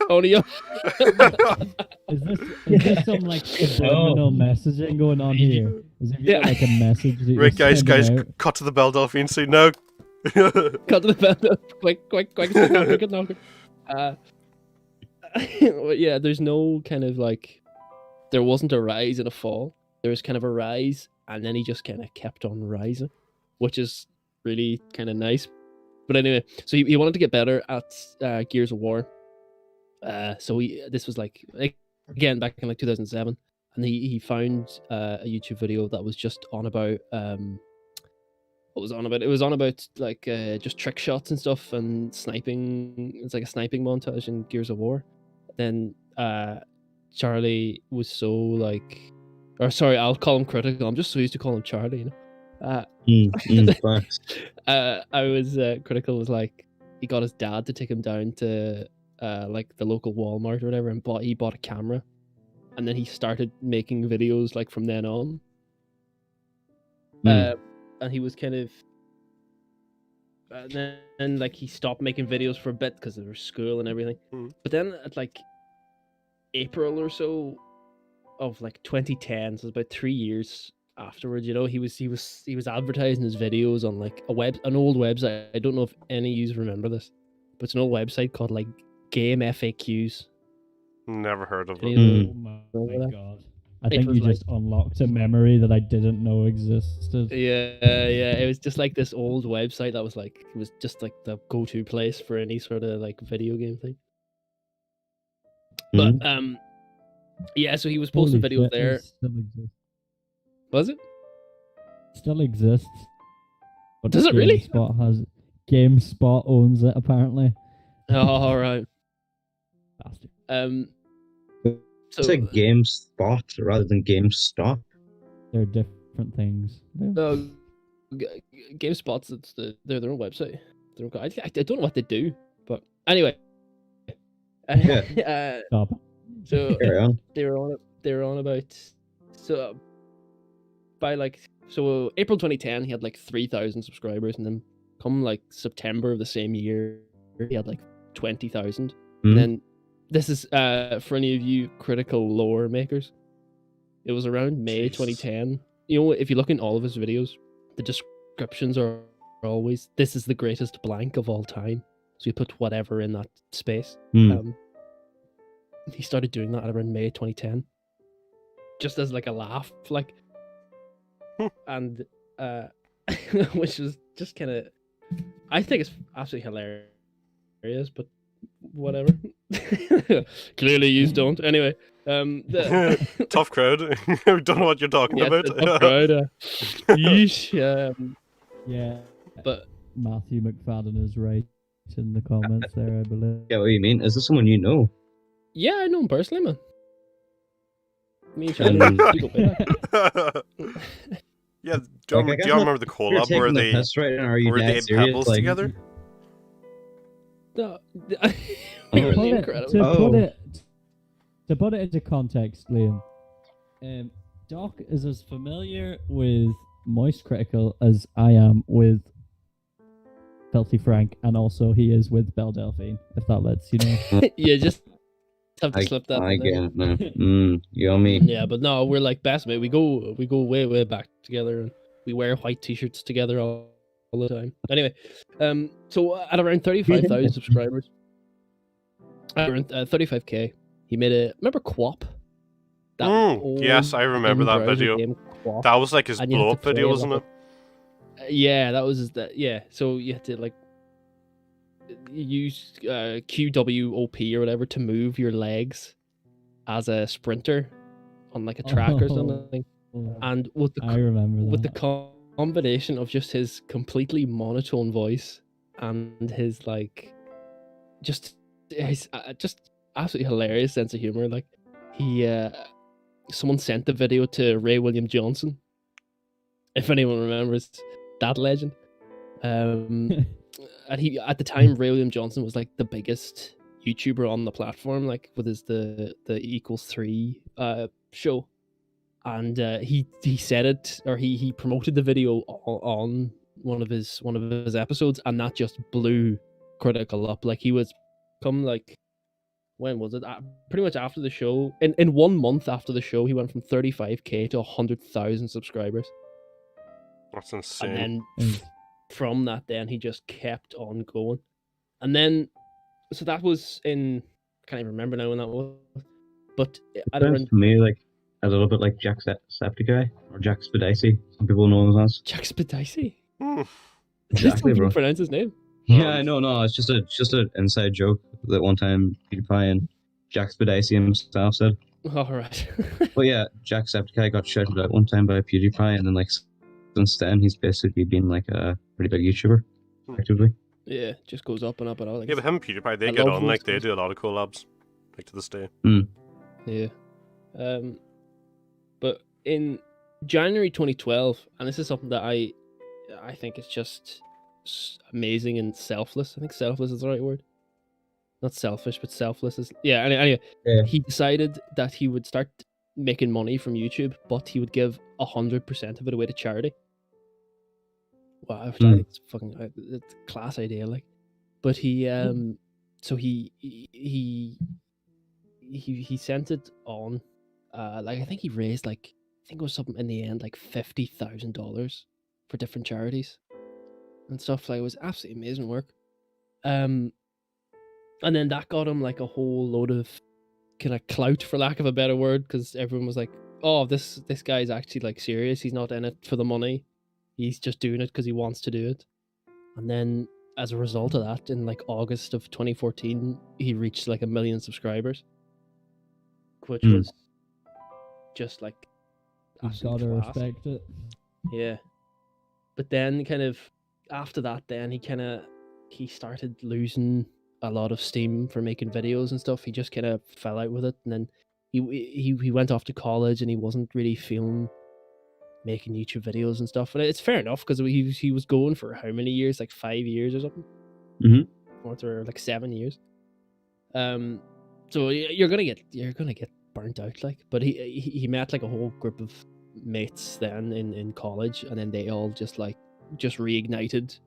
Only Is this some like subliminal messaging going on here? Is there like a message that Right, you're guys, sending out? cut to the Belle Delphine scene now. Cut to the bell. Quick, knock. Yeah, there's no kind of like, there wasn't a rise and a fall. There was kind of a rise, and then he just kind of kept on rising, which is really kind of nice. But anyway, so he wanted to get better at Gears of War. So this was like again back in like 2007, and he found a YouTube video that was just on about what was it on about? It was on about like just trick shots and stuff and sniping. It's like a sniping montage in Gears of War. Then Charlie was so like, or sorry, I'll call him Critical. I'm just so used to calling him Charlie, you know. Thanks. I was Critical was like, he got his dad to take him down to like the local Walmart or whatever, and he bought a camera, and then he started making videos like from then on. And he was kind of, and then like he stopped making videos for a bit because there was school and everything. But then at like April or so of like 2010, so about 3 years afterwards, you know, he was advertising his videos on like an old website. I don't know if any of you remember this, but it's an old website called like Game FAQs. Never heard of it. Oh my god. I think you just unlocked a memory that I didn't know existed. Yeah. It was just like this old website that was like, it was just like the go-to place for any sort of like video game thing. But yeah, so he was posting videos there. Still exists. Was it? Still exists. But does it really? GameSpot owns it apparently. Oh, all right. Bastard. It's like GameSpot rather than GameStop. They're different things. No, GameSpot's they're their own website. I don't know what they do, but anyway. Stop. So they were on about, so by like, so April 2010 he had like 3,000 subscribers, and then come like September of the same year he had like 20,000. And then this is for any of you critical lore makers, it was around May 2010. You know, if you look in all of his videos, the descriptions are always, this is the greatest blank of all time. So you put whatever in that space. He started doing that around May 2010, just as like a laugh, like, and which was just kind of, I think it's absolutely hilarious, but whatever. Clearly you don't. Anyway, tough crowd. We don't know what you're talking about. Tough crowd. Yeesh. Yeah, but Matthew McFadden is right in the comments there, I believe. Yeah, what do you mean? Is this someone you know? Yeah, I know him personally, man. Me and Charlie. Yeah, do you remember the collab where they ate pebbles together? No, to put it into context, Liam, Doc is as familiar with Moist Critical as I am with Filthy Frank, and also he is with Belle Delphine, if that lets you know. Yeah, just have to slip that I in there. get it now. Yummy. Yeah, but no, we're like best mate. We go way back together, and we wear white t-shirts together all the time. Anyway, so at around 35,000 subscribers, around 35k, he made a remember Quap. Yes, I remember that in-browser video. game, Quap, That was like his and you had blow to up video, play wasn't like it? yeah, that was his. Yeah, so you had to like use QWOP or whatever to move your legs as a sprinter on like a track or something. And with I remember with that. the combination of just his completely monotone voice and his like just his just absolutely hilarious sense of humor. Like he someone sent the video to Ray William Johnson, if anyone remembers that legend. And he at the time Ray William Johnson was like the biggest YouTuber on the platform, like with his the Equals 3 show. And he said it, or he promoted the video on one of his episodes, and that just blew Critical up. Like he was come like when was it? Pretty much after the show. In 1 month after the show, he went from 35k to 100,000 subscribers. That's insane. And then from that, then he just kept on going. And then, so that was in, I can't even remember now when that was. But at Sounds around to me like a little bit like Jacksepticeye or Jack Spadici. Some people know him as. Jack Spadici. Exactly, bro. Pronounce his name. Yeah, I know. No, it's just an inside joke that one time PewDiePie and Jack Spadici himself said. All right. But yeah, Jacksepticeye got shouted out one time by PewDiePie, and then like since then he's basically been like a pretty big YouTuber, effectively. Yeah, just goes up and up and up. Like, Yeah, but him and PewDiePie, they I get love on, those like, they guys. do a lot of collabs, like, to this day. Yeah. But in January 2012, and this is something that I think is just amazing and selfless. I think selfless is the right word. Not selfish, but selfless is. Yeah, anyway, Yeah. he decided that he would start making money from YouTube, but he would give 100% of it away to charity. Wow, I think it's fucking it's a class idea, like. But he so he sent it on, like I think he raised like I think it was something in the end like $50,000 for different charities and stuff. Like it was absolutely amazing work. And then that got him like a whole load of kind of clout, for lack of a better word, because everyone was like, "Oh, this guy's actually like serious. He's not in it for the money. He's just doing it because he wants to do it." And then as a result of that, in like August of 2014, he reached like 1 million subscribers, which was just like You've got to respect it. Yeah. But then kind of after that, then he started losing a lot of steam for making videos and stuff. He just kind of fell out with it, and then he went off to college, and he wasn't really feeling making YouTube videos and stuff. And it's fair enough because he was going for how many years? Like 5 years or something. Or like 7 years. So you're gonna get burnt out, like. But he met like a whole group of mates then in college, and then they all just reignited.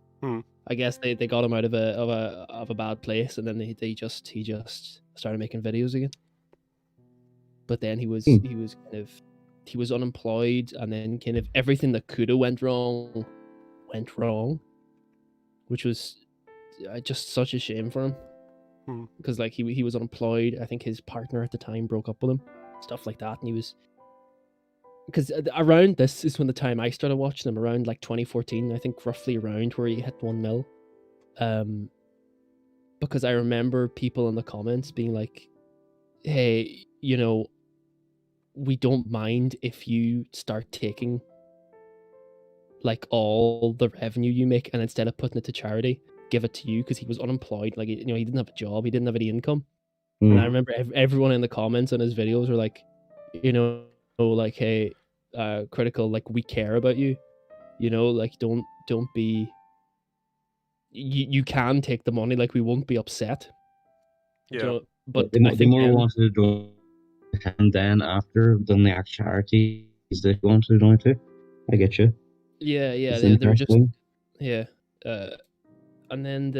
I guess they got him out of a bad place, and then he just started making videos again. But then he was unemployed, and then kind of everything that could have went wrong, which was just such a shame for him. Because like he was unemployed. I think his partner at the time broke up with him, stuff like that, and he was. Because around this is when the time I started watching him, around like 2014, I think roughly around where he hit 1 mil. Because I remember people in the comments being like, "Hey, we don't mind if you start taking like all the revenue you make, and instead of putting it to charity, give it to you," because he was unemployed. Like, he didn't have a job, he didn't have any income. And I remember everyone in the comments on his videos were like, like, "Hey, Critical, like, we care about you, like, don't be, you can take the money, like, we won't be upset." Yeah. But they more wanted to do it and then after than the actual charity is they wanted to donate to. I get you. Yeah, It's they were just interesting. and then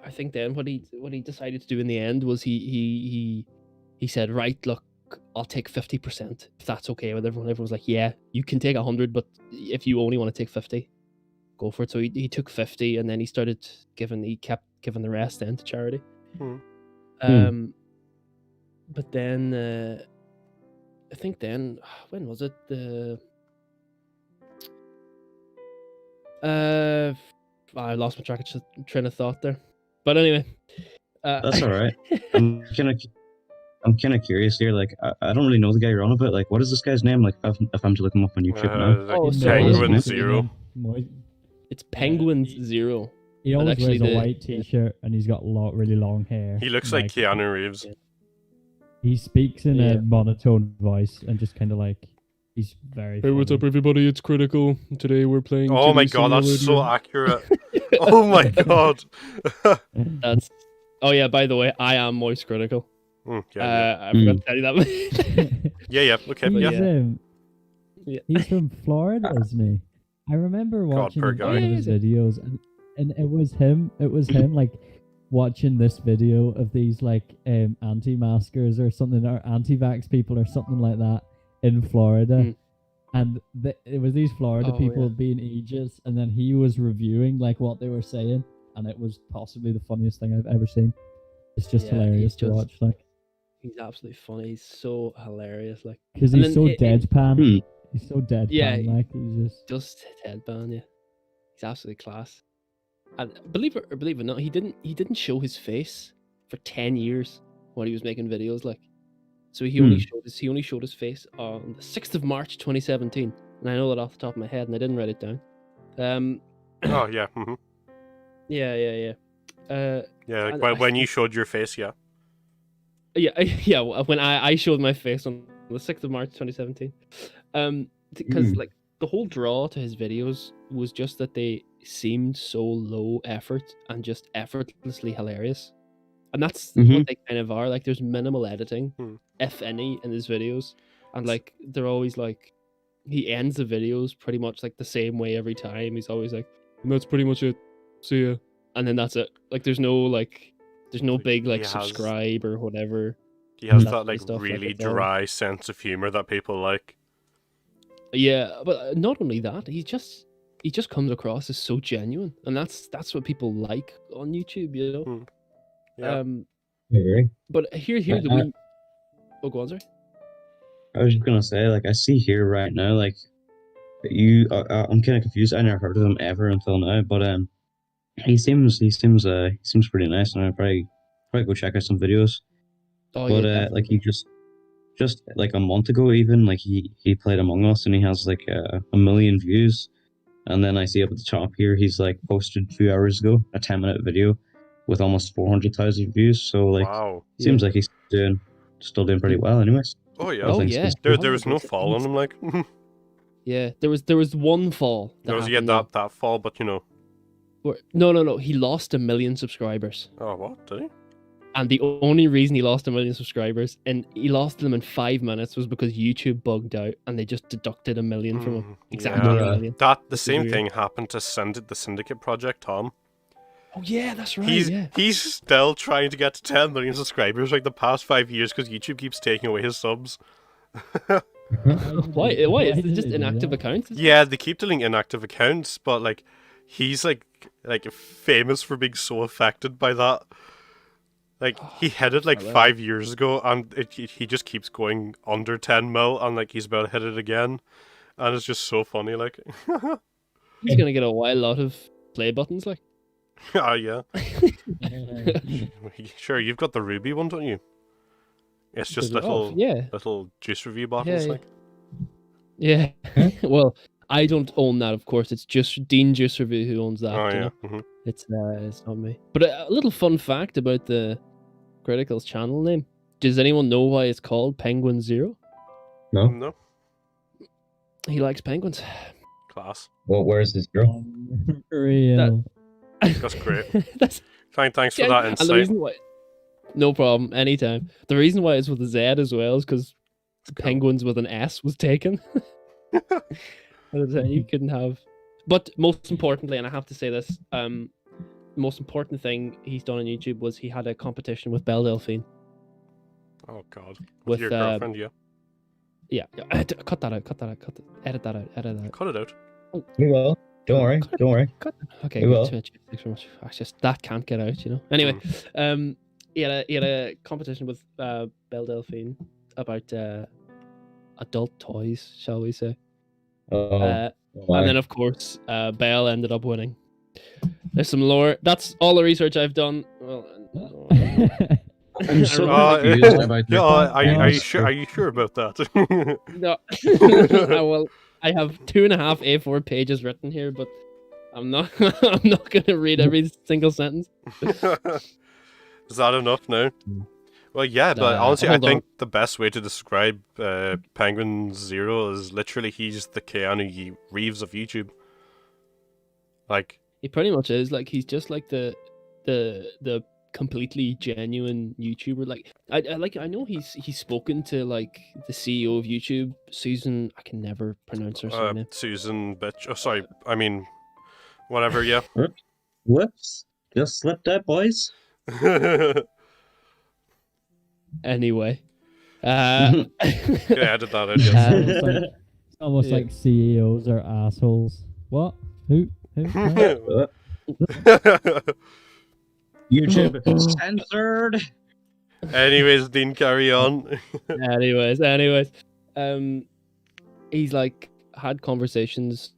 I think then what he decided to do in the end was he said, right, look, I'll take 50% if that's okay with everyone. Everyone was like, yeah, you can take 100, but if you only want to take 50, go for it. So he took 50, and then he kept giving the rest then to charity. But then I think then, when was it? I lost my train of thought there. But anyway, that's all right. I'm kind of curious here. Like, I don't really know the guy you're on about. Like, what is this guy's name? Like, if I'm to look him up on YouTube now. Penguin Zero. It's Penguin Zero. He always wears a white t-shirt and he's got really long hair. He looks like Keanu Reeves. Yeah. He speaks in a monotone voice and just kind of like, he's very funny. Hey, what's up, everybody? It's Critical. Today we're playing. Oh my god, that's so accurate. Oh my god. Oh yeah, by the way, I am Moist Critical. I forgot to tell you that. yeah, okay. He's from Florida, isn't he? I remember watching one of his videos, and it was him. It was him, like, watching this video of these, like, anti-maskers or something, or anti-vax people or something like that in Florida. And it was these Florida people being ages, and then he was reviewing, like, what they were saying, and it was possibly the funniest thing I've ever seen. It's just hilarious to watch, like. He's absolutely funny. He's so hilarious, like. Because he's so deadpan. He's so deadpan, yeah, like, he's just deadpan, yeah. He's absolutely class. And believe it or not, he didn't show his face for 10 years when he was making videos, like. So he only showed his face on the 6th of March 2017. And I know that off the top of my head, and I didn't write it down. Oh yeah. Yeah. Like when you showed your face, yeah. Yeah. When I showed my face on the 6th of March 2017, because like the whole draw to his videos was just that they seemed so low effort and just effortlessly hilarious, and that's what they kind of are. Like, there's minimal editing, if any, in his videos, and like they're always like, he ends the videos pretty much like the same way every time. He's always like, and that's pretty much it. See ya. And then that's it. Like, there's no big like subscribe or whatever. He has that like really dry sense of humor that people like. Yeah, but not only that, he just comes across as so genuine, and that's what people like on YouTube, you know. Yeah. But here's the wee. Oh, go on, sorry. I was just gonna say, like, I see here right now, like, I'm kind of confused. I never heard of him ever until now, but he seems pretty nice, and I'd probably go check out some videos. Like, he just like a month ago, even, like, he played Among Us, and he has like 1 million views, and then I see up at the top here, he's like posted a few hours ago a 10-minute video with almost 400,000 views. So like, seems like he's still doing pretty well, anyways. Oh yeah. There was no fall on him, like. Yeah, there was one fall. There was that fall, but you know. No. He lost 1 million subscribers. Oh, what did he? And the only reason he lost 1 million subscribers, and he lost them in 5 minutes, was because YouTube bugged out and they just deducted 1 million from him. Exactly 1 million. The same thing happened to the Syndicate Project Tom. Oh yeah, that's right. He's still trying to get to 10 million subscribers like the past 5 years because YouTube keeps taking away his subs. Why? Is it just inactive accounts? Yeah, they keep deleting inactive accounts, but like, he's like famous for being so affected by that. Like, he hit it like 5 years ago, and he just keeps going under 10 mil, and like, he's about to hit it again, and it's just so funny. Like, he's gonna get a wild lot of play buttons, like. Oh yeah. Sure, you've got the Ruby one, don't you? It's just little juice review buttons, like. Yeah. Well, I don't own that, of course. It's just Dean Juice Review who owns that. Oh, yeah. You know? It's not me. But a little fun fact about the Critical's channel name. Does anyone know why it's called Penguin Zero? No. He likes penguins. Class. Well, where's this girl? Real. That's great. Thanks for that insight. And the reason why, no problem, anytime. The reason why it's with a Z as well is because penguins with an S was taken. You couldn't have. But most importantly, and I have to say this, most important thing he's done on YouTube was he had a competition with Belle Delphine. Oh God. With your girlfriend, yeah. Yeah. Cut that out. Edit that out. Cut it out. We will. Don't worry. Don't worry. Okay, We good. will. Thanks very much. I just that can't get out, you know. Anyway, he had a competition with Belle Delphine about adult toys, shall we say? Oh, and then of course, Belle ended up winning. There's some lore. That's all the research I've done. Well, I'm so really confused about this. Are you sure about that? No. Well, I have 2.5 A4 pages written here, but I'm not. I'm not going to read every single sentence. Is that enough now? Well, yeah, but honestly, I think the best way to describe Penguin Zero is literally he's the Keanu Reeves of YouTube. Like, he pretty much is. Like, he's just like the completely genuine YouTuber. Like, I know he's spoken to like the CEO of YouTube, Susan. I can never pronounce her surname. Susan bitch. Oh, sorry. I mean, whatever. Yeah. Whoops! Just slipped that, boys. Anyway, yeah, I did that. It's almost like CEOs are assholes. What? Who? YouTube censored. Anyways, Dean, carry on. anyways, he's like had conversations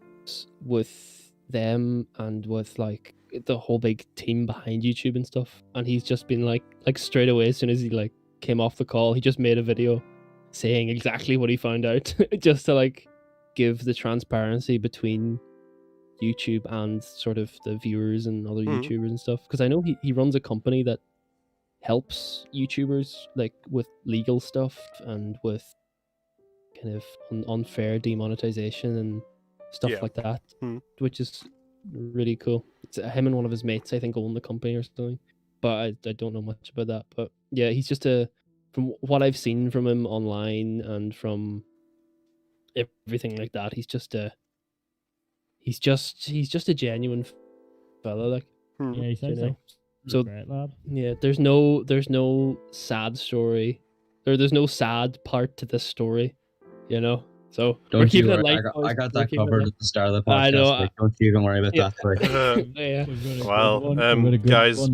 with them and with like the whole big team behind YouTube and stuff, and he's just been like straight away as soon as he like came off the call, he just made a video saying exactly what he found out, just to like give the transparency between YouTube and sort of the viewers and other YouTubers and stuff. Because I know he runs a company that helps YouTubers like with legal stuff and with kind of unfair demonetization and stuff like that, which is really cool. It's him and one of his mates, I think, own the company or something, but I don't know much about that. But yeah, he's just from what I've seen from him online and from everything like that, he's just a genuine fella. Like, yeah, he sounds like so great lad. Yeah, there's no sad story, or there's no sad part to this story, you know. So we're keeping it light. I got that covered at the start of the podcast. I know. Like, don't you even worry about that. Yeah. Well, guys,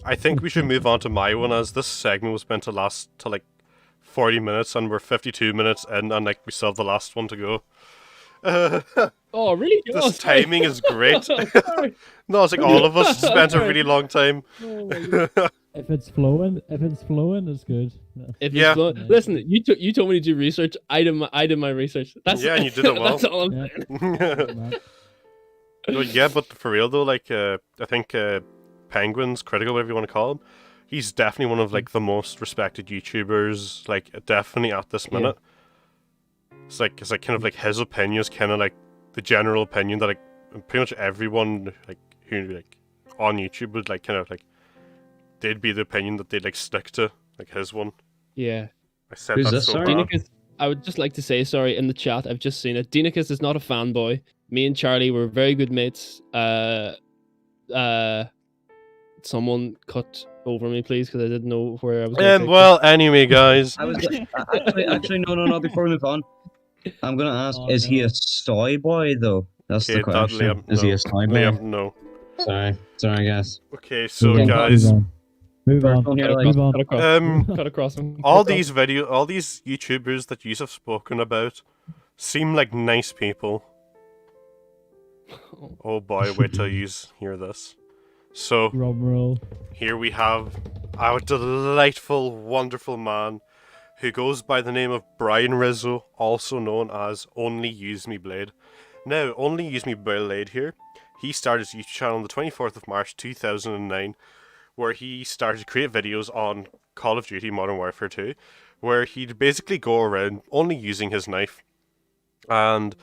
I think we should move on to my one, as this segment was meant to last to like 40 minutes, and we're 52 minutes in, and like we still have the last one to go. Oh, really? This timing is great. No, it's like all of us spent a really long time. If it's flowing, it's good. Listen, you told me to do research. I did my research. And you did it well. That's all I'm saying. No, yeah, but for real though, like I think Penguin's Critical, whatever you want to call him, he's definitely one of like the most respected YouTubers. Like definitely at this minute. It's like kind of like his opinion is kind of like the general opinion that like pretty much everyone like who like on YouTube would like kind of like they'd be the opinion that they'd like stick to, like his one. Yeah. I said that so bad. Deanicus, I would just like to say, sorry, in the chat, I've just seen it. Deanicus is not a fanboy. Me and Charlie were very good mates. Someone cut over me, please, because I didn't know where I was going. Well, anyway, guys. I was actually no. Before we move on, I'm gonna ask: is he a soy boy though? That's the question. Is he a soy boy? Liam, no. Sorry, guys. Okay, so guys, move on. Cut across him. all these YouTubers that you have spoken about seem like nice people. Oh boy, wait till you hear this. So, here we have our delightful, wonderful man who goes by the name of Brian Rizzo, also known as Only Use Me Blade. Now, Only Use Me Blade here, he started his YouTube channel on the 24th of March 2009, where he started to create videos on Call of Duty Modern Warfare 2, where he'd basically go around only using his knife. And,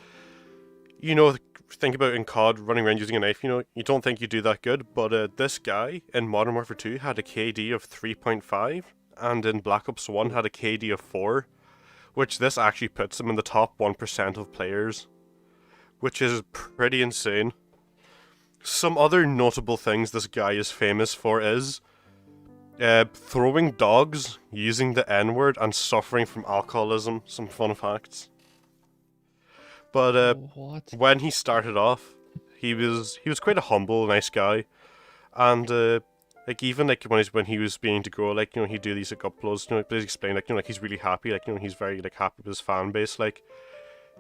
you know, think about in COD running around using a knife, you know, you don't think you do that good, but this guy in Modern Warfare 2 had a KD of 3.5, and in Black Ops 1 had a KD of 4, which this actually puts him in the top 1% of players, which is pretty insane. some other notable things this guy is famous for is throwing dogs, using the N-word, and suffering from alcoholism. Some fun facts. But What? when he started off, he was quite a humble, nice guy, and like even like when he was beginning to grow, like he'd do these like uploads, basically explain like like he's really happy, like he's very like happy with his fan base, like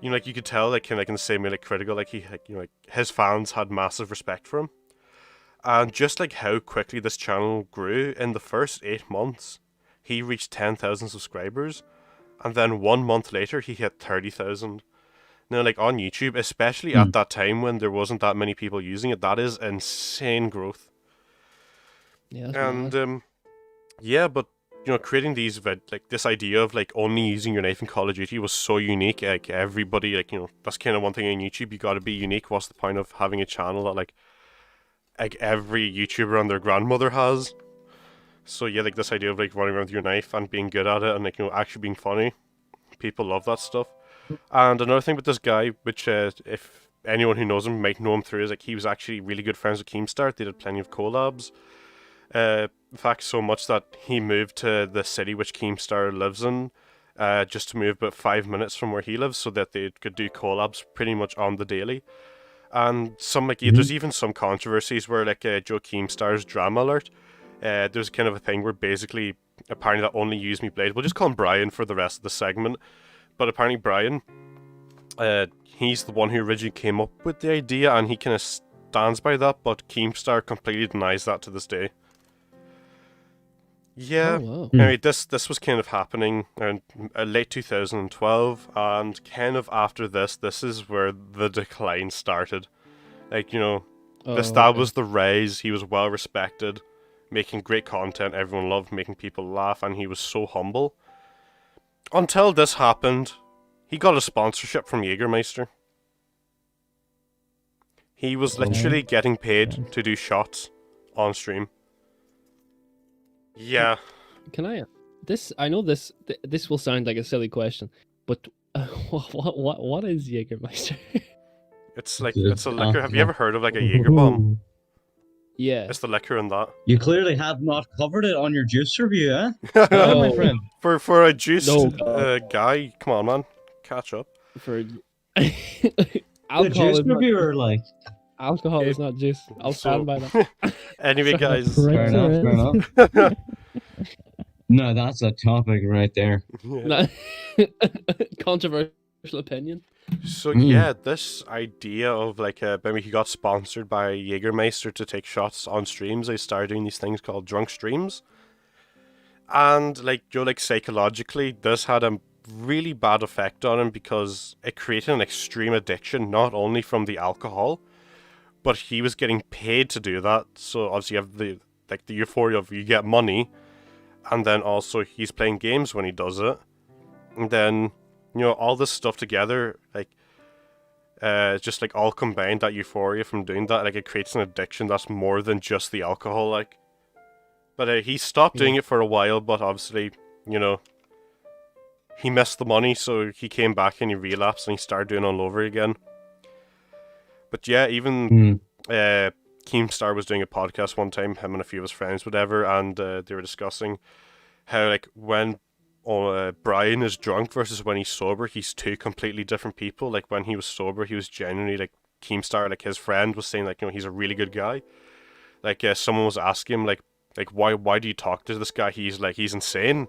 like you could tell like in the same way like critical, like he like his fans had massive respect for him, and just like how quickly this channel grew in the first 8 months, he reached 10,000 subscribers, and then 1 month later he hit 30,000. Now, like on YouTube, especially at that time when there wasn't that many people using it, that is insane growth. Yeah, that's And mad. yeah, but creating these like this idea of like only using your knife in Call of Duty was so unique. Like everybody, like that's kind of one thing in YouTube. You got to be unique. What's the point of having a channel that like every YouTuber and their grandmother has? So yeah, like this idea of like running around with your knife and being good at it and like actually being funny, people love that stuff. And another thing with this guy, which if anyone who knows him might know him through, is like he was actually really good friends with Keemstar. They did plenty of collabs. In fact, so much that he moved to the city which Keemstar lives in, just to move about 5 minutes from where he lives, so that they could do collabs pretty much on the daily. And some like there's even some controversies where like Joe Keemstar's Drama Alert, there's kind of a thing where basically apparently that only Use Me Blade. We'll just call him Brian for the rest of the segment. But apparently Brian, he's the one who originally came up with the idea, and he kind of stands by that, but Keemstar completely denies that to this day. Yeah, Oh, wow. anyway, this was kind of happening in late 2012, and kind of after this is where the decline started. Like, Oh, that okay. was the rise. He was well respected, making great content, everyone loved making people laugh, and he was so humble. Until this happened, he got a sponsorship from Jägermeister. He was literally getting paid to do shots on stream. Yeah. Can I? I know this will sound like a silly question, but what is Jägermeister? It's like it's a liquor. Have you ever heard of like a Jaeger bomb? Yeah. It's the liquor in that. You clearly have not covered it on your juice review, eh? No. My friend. For a juiced No. guy, come on, man, catch up. For The alcohol juice is not, reviewer, like. alcohol is not juice. I'll stand by that. Anyway, guys. Fair enough. No, that's a topic right there. No. Controversial opinion. So yeah, this idea of like maybe he got sponsored by Jägermeister to take shots on streams. They started doing these things called drunk streams, and like like psychologically, this had a really bad effect on him because it created an extreme addiction, not only from the alcohol, but he was getting paid to do that. So obviously you have the euphoria of you get money, and then also he's playing games when he does it, and then all this stuff together, like just like all combined, that euphoria from doing that, like it creates an addiction that's more than just the alcohol, like. But he stopped doing it for a while, but obviously, he missed the money, so he came back and he relapsed and he started doing it all over again. But yeah, even Keemstar was doing a podcast one time, him and a few of his friends, whatever, and they were discussing how like when Brian is drunk versus when he's sober, he's two completely different people. Like when he was sober, he was genuinely like Keemstar, like his friend was saying like he's a really good guy. Like someone was asking him like why do you talk to this guy? He's insane.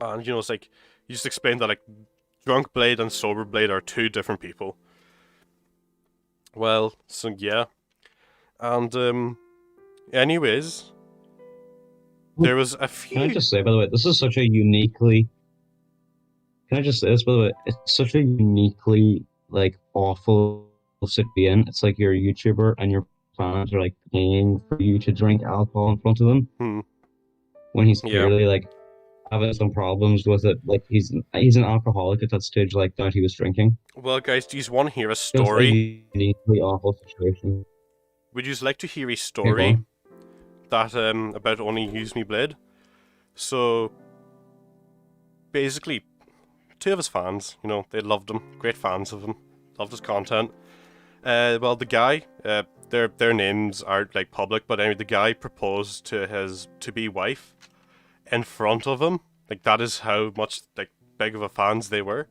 And it's like you just explained that like drunk Blade and sober Blade are two different people. Well, so yeah. And anyways, there was a few. Can I just say, by the way, this is such a uniquely. Can I just say this, by the way? It's such a uniquely like awful situation to be in. It's like you're a YouTuber and your fans are like paying for you to drink alcohol in front of them. When he's clearly like having some problems with it. Like he's an alcoholic at that stage. Like that he was drinking. Well, guys, do you want to hear a story? Just a uniquely awful situation. Would you like to hear a story that about only Use Me Blade? So basically, two of his fans, they loved him, great fans of him, loved his content, Well, the guy, their names aren't like public, but anyway, the guy proposed to his to-be wife in front of him. Like, that is how much like big of a fans they were.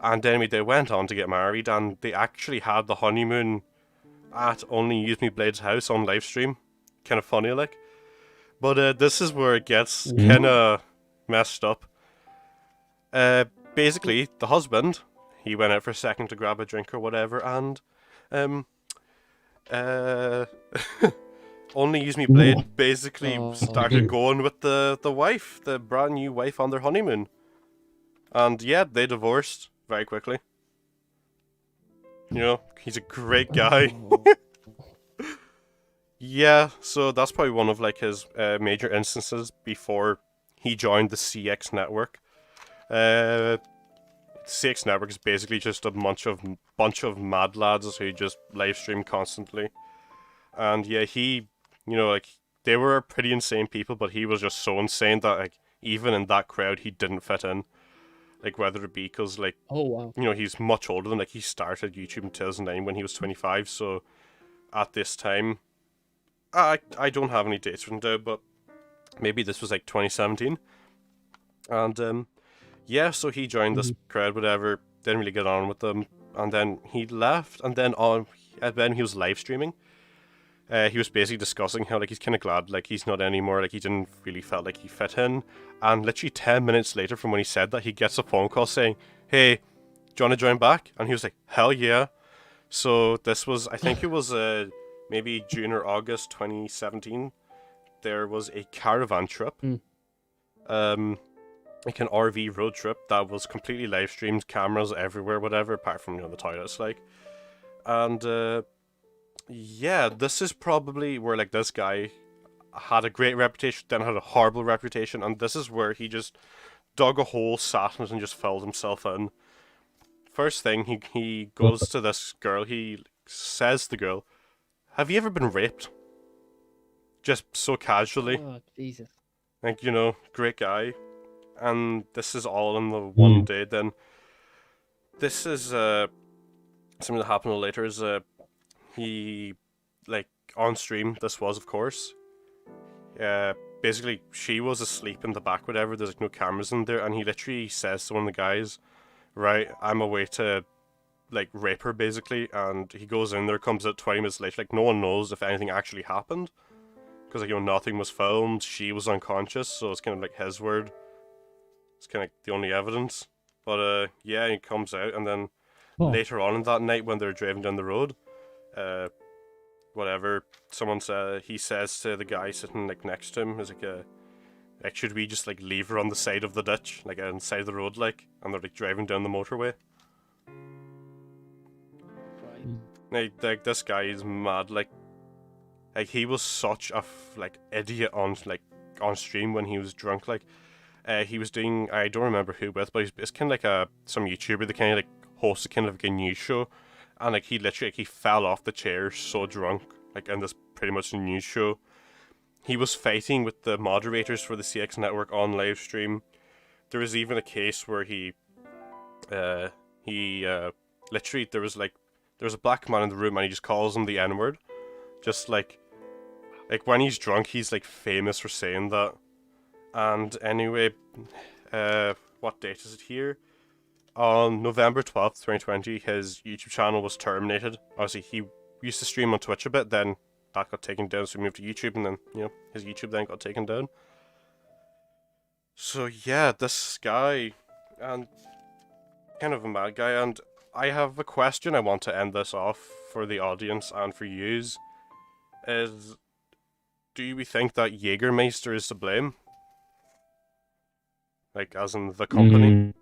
And anyway, they went on to get married, and they actually had the honeymoon at Only Use Me Blade's house on live stream. Kind of funny, like. But this is where it gets kind of messed up. Basically, the husband, he went out for a second to grab a drink or whatever, and Only Use Me Blade basically started going with the wife, the brand new wife on their honeymoon. And yeah, they divorced very quickly. You know, he's a great guy. Yeah, so that's probably one of like his major instances before he joined the CX network. CX network is basically just a bunch of mad lads who just live stream constantly. And yeah, he, you know, like, they were pretty insane people, but he was just so insane that, like, even in that crowd, he didn't fit in. Like, whether it be because, like, Oh, wow. you know, he's much older than, like, he started YouTube in 2009 when he was 25, so at this time, I don't have any dates written down, but maybe this was, like, 2017. And, yeah, so he joined this crowd, whatever, didn't really get on with them, and then he left, and then when he was live streaming, he was basically discussing how, like, he's kind of glad, like, he's not anymore, like, he didn't really felt like he fit in, and literally 10 minutes later from when he said that, he gets a phone call saying, hey, do you want to join back? And he was like, hell yeah. So this was, I think it was maybe June or August 2017, there was a caravan trip, like an RV road trip that was completely live streamed, cameras everywhere, whatever, apart from, you know, the toilets, like, and yeah, this is probably where, like, this guy had a great reputation, then had a horrible reputation, and this is where he just dug a hole, sat in it, and just filled himself in. First thing, he goes to this girl, he says to the girl, have you ever been raped? Just so casually. Oh, Jesus. Like, you know, great guy. And this is all in the one day. Then this is something that happened later is he, like, on stream, this was, of course, basically she was asleep in the back, whatever, there's like no cameras in there, and he literally says to one of the guys, right, I'm away to, like, rape her, basically, and he goes in there, comes out 20 minutes later, like, no one knows if anything actually happened, because, like, you know, nothing was filmed, she was unconscious, so it's kind of like his word. It's kind of like the only evidence. But yeah, he comes out, and then later on in that night when they're driving down the road, whatever, he says to the guy sitting, like, next to him, is like, should we just, like, leave her on the side of the ditch, like, on the side of the road, like, and they're, like, driving down the motorway. Like this guy is mad, like he was such a idiot on stream when he was drunk, like. He was doing, I don't remember who with, but it's kind of like some YouTuber that kind of, like, hosts a kind of like a news show, and, like, he literally, like, he fell off the chair so drunk, like, in this pretty much news show. He was fighting with the moderators for the CX network on live stream. There was even a case where he literally, there was a black man in the room and he just calls him the N-word, just like when he's drunk, he's, like, famous for saying that. And anyway, what date is it here? On November 12th, 2020, his YouTube channel was terminated. Obviously, he used to stream on Twitch a bit, then that got taken down, so he moved to YouTube, and then, you know, his YouTube then got taken down. So yeah, this guy, and kind of a mad guy, and I have a question I want to end this off for the audience and for yous, is, do we think that Jägermeister is to blame? Like, as in the company?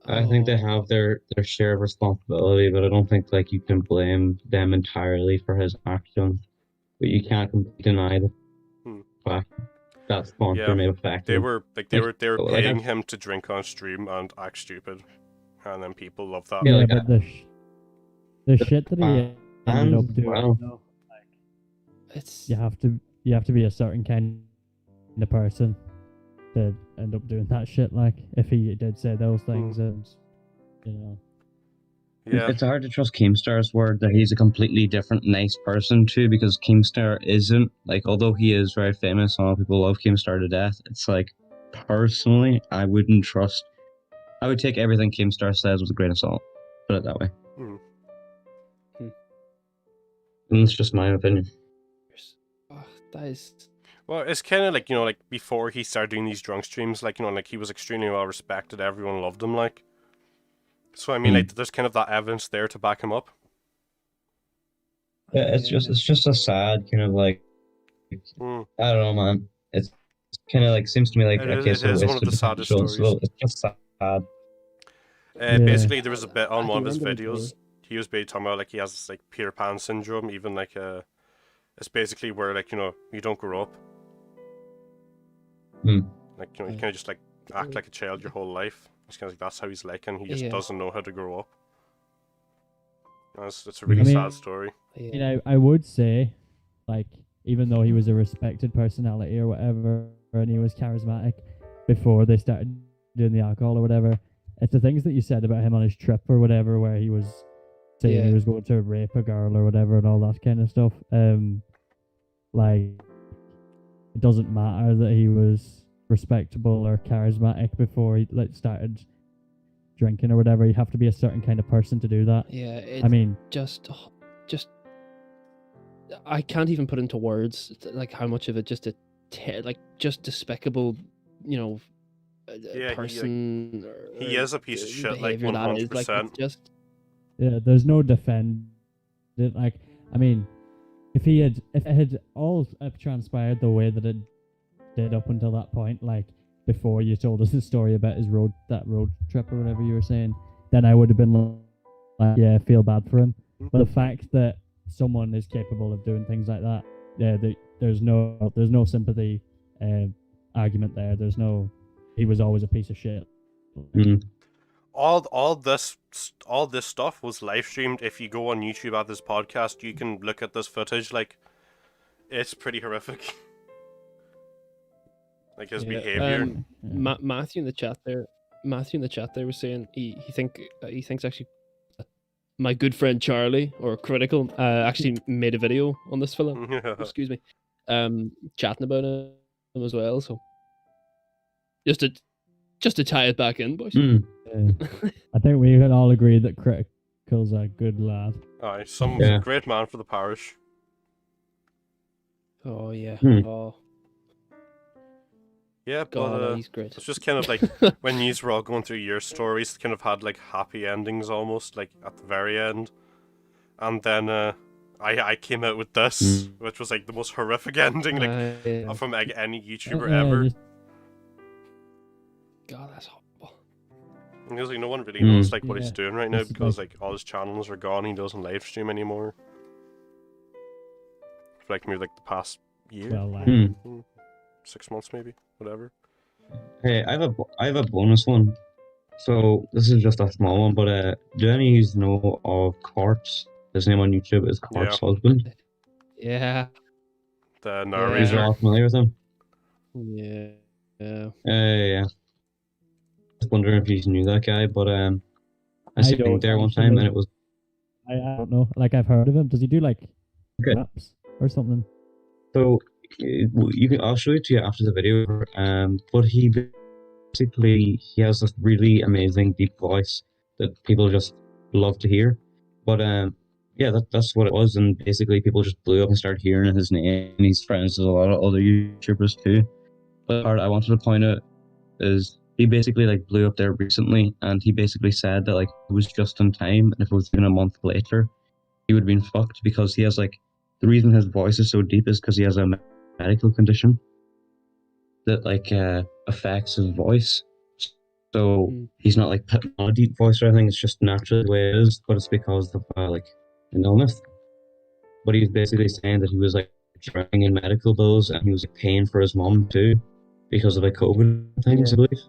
I think they have their share of responsibility, but I don't think, like, you can blame them entirely for his actions. But you can't deny the fact that sponsor may affect they him. were paying him to drink on stream and act stupid, and then people love that. Yeah, but the shit that he ended up doing, well, you know, like, you have to be a certain kind of person to end up doing that shit. Like, if he did say those things, and, you know. Yeah. It's hard to trust Keemstar's word that he's a completely different, nice person too, because Keemstar isn't, like, although he is very famous and all people love Keemstar to death, it's like, personally, I would take everything Keemstar says with a grain of salt. Put it that way. Hmm. And it's just my opinion. Oh, that is. Well, it's kind of like, like before he started doing these drunk streams, like, like he was extremely well respected. Everyone loved him, like. So, I mean, like, there's kind of that evidence there to back him up. Yeah, it's just a sad kind of like, I don't know, man. It's kind of like, seems to me like a case of one of the saddest stories. It's just sad. Basically, there was a bit on one of his videos. He was basically talking about, like, he has this, like, Peter Pan syndrome, even, like, it's basically where, like, you don't grow up. Like, you kind of just, like, act like a child your whole life. It's kind of like, that's how he's like, and he just doesn't know how to grow up. It's a really sad story. You know, I would say, like, even though he was a respected personality or whatever, and he was charismatic before they started doing the alcohol or whatever, it's the things that you said about him on his trip or whatever, where he was saying he was going to rape a girl or whatever and all that kind of stuff. Like, it doesn't matter that he was respectable or charismatic before he started drinking or whatever. You have to be a certain kind of person to do that. Yeah, I mean, just I can't even put into words like how much of it just just despicable, person. He is a piece of shit, like 100%. Yeah, there's no defend it. Like, I mean, if it had all transpired the way that it did up until that point, like before you told us the story about his road trip or whatever you were saying, then I would have been like, yeah, feel bad for him. But the fact that someone is capable of doing things like that, yeah, there's no sympathy argument there. He was always a piece of shit. All this stuff was live streamed. If you go on YouTube at this podcast, you can look at this footage. Like, it's pretty horrific. Like his behavior. Matthew in the chat there was saying he thinks actually my good friend Charlie, or Critical, actually made a video on this film. Excuse me, chatting about him as well. So just to tie it back in, boys. Yeah. I think we can all agree that Critical's a good lad. Aye, some great man for the parish. Oh yeah. Oh. Yeah, God, but he's great. It's just kind of like when you were all going through your stories, kind of had like happy endings almost, like at the very end. And then I came out with this, which was like the most horrific ending from like any YouTuber ever. God, that's horrible. Because like no one really knows like what he's doing right now, because like all his channels are gone. He doesn't live stream anymore. For like maybe like the past year, 6 months maybe, whatever. Hey, I have a bonus one. So this is just a small one, but do any of you know of Corpse? His name on YouTube is Corpse Husband. Yeah. The narrator. You're all familiar with him? Yeah. Yeah. Just wondering if you knew that guy, but I seen him there one time and it was. I don't know. Like, I've heard of him. Does he do like raps or something? So I'll show it to you after the video. But he has this really amazing deep voice that people just love to hear. But that's what it was, and basically people just blew up and started hearing his name. And he's friends with a lot of other YouTubers too. But the part I wanted to point out is he basically like blew up there recently, and he basically said that like it was just in time, and if it was even a month later, he would have been fucked, because he has like, the reason his voice is so deep is because he has a medical condition that like affects his voice. So he's not like putting on a deep voice or anything. It's just naturally the way it is, but it's because of like an illness. But he's basically saying that he was like drowning in medical bills, and he was like, paying for his mom too because of like COVID things, I believe.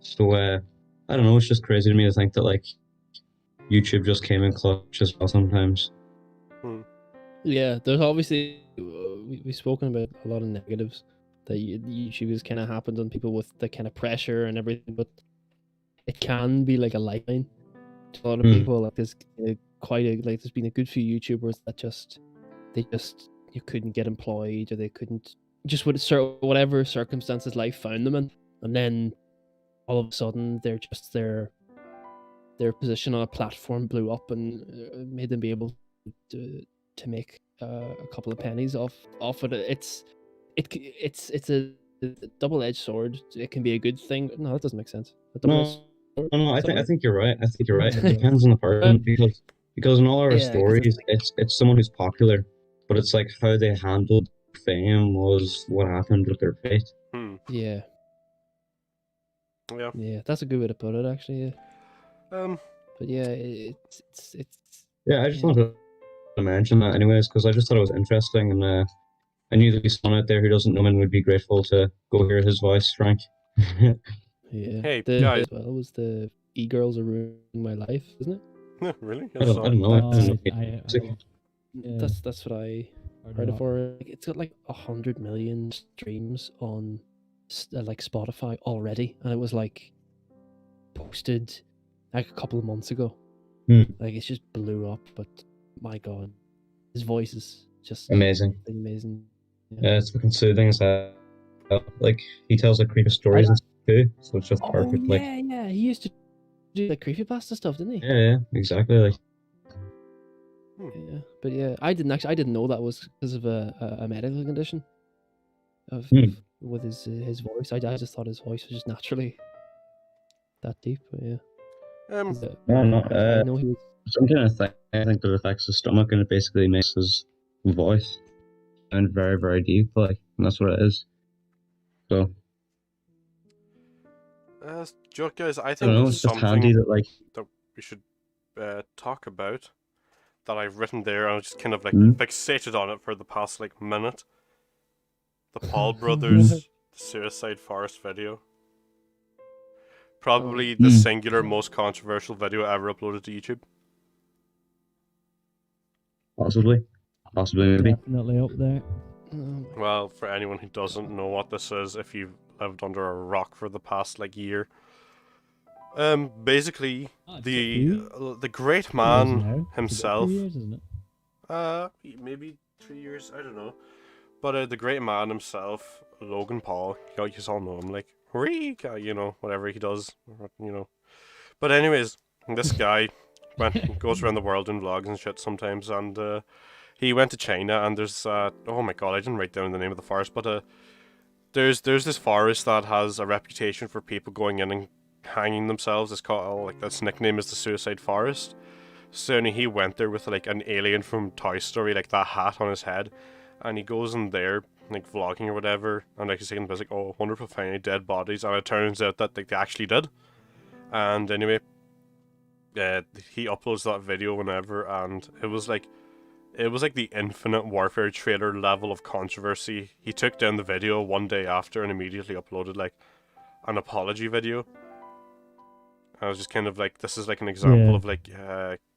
So I don't know. It's just crazy to me to think that like YouTube just came in clutch as well sometimes. Yeah, there's obviously we've spoken about a lot of negatives that YouTube has kind of happened on people with the kind of pressure and everything, but it can be like a lifeline to a lot of people. Like there's there's been a good few YouTubers that you couldn't get employed, or they couldn't just whatever circumstances life found them in, and then all of a sudden their position on a platform blew up and made them be able to make a couple of pennies off it. It's a double-edged sword. It can be a good thing. No, that doesn't make sense. No. I think you're right. It depends on the person because in all our stories, it's someone who's popular, but it's like how they handled fame was what happened with their fate. Yeah. Yeah. Yeah, that's a good way to put it, actually. Yeah. But yeah, it's. Yeah, I just wanted to mention that, anyways, because I just thought it was interesting, and I knew there'd be someone out there who doesn't know him and would be grateful to go hear his voice, Frank. Yeah. Hey, guys. As well was the e-girls are ruining my life, isn't it? Really? I don't know. That's what I heard it for. It's got like 100 million streams on like Spotify already, and it was like posted like a couple of months ago. Like it's just blew up, but my god, his voice is just amazing. Yeah, it's fucking soothing as hell. Like he tells like creepy stories and stuff too, so it's just perfect. Yeah, he used to do like creepypasta stuff, didn't he? Yeah, exactly. Like. Yeah, but yeah, I didn't know that was because of a medical condition. With his voice, I just thought his voice was just naturally that deep. But yeah. I know he was some kind of thing. I think that affects his stomach, and it basically makes his voice sound very, very deep. Like, and that's what it is. So. Joke, guys, I think it's just handy that we should talk about. That I've written there, and I was just kind of like fixated on it for the past like minute. The Paul Brothers Suicide Forest video. Probably the singular most controversial video ever uploaded to YouTube. Possibly maybe. Definitely up there. Well, for anyone who doesn't know what this is, if you've lived under a rock for the past like year, basically the great man himself. 2 years, isn't it? Maybe 3 years. I don't know. But the great man himself, Logan Paul, you all know him, like whatever he does, But anyways, this guy goes around the world in vlogs and shit sometimes, and he went to China, and there's oh my god, I didn't write down the name of the forest, but there's this forest that has a reputation for people going in and hanging themselves. It's called its nickname is the Suicide Forest. So he went there with like an alien from Toy Story, like that hat on his head, and he goes in there like vlogging or whatever, and like he's saying, like, oh, wonderful finding dead bodies, and it turns out that like, they actually did. And anyway, he uploads that video whenever, and it was like the Infinite Warfare trailer level of controversy. He took down the video one day after and immediately uploaded like an apology video. I was just kind of like, this is like an example of like,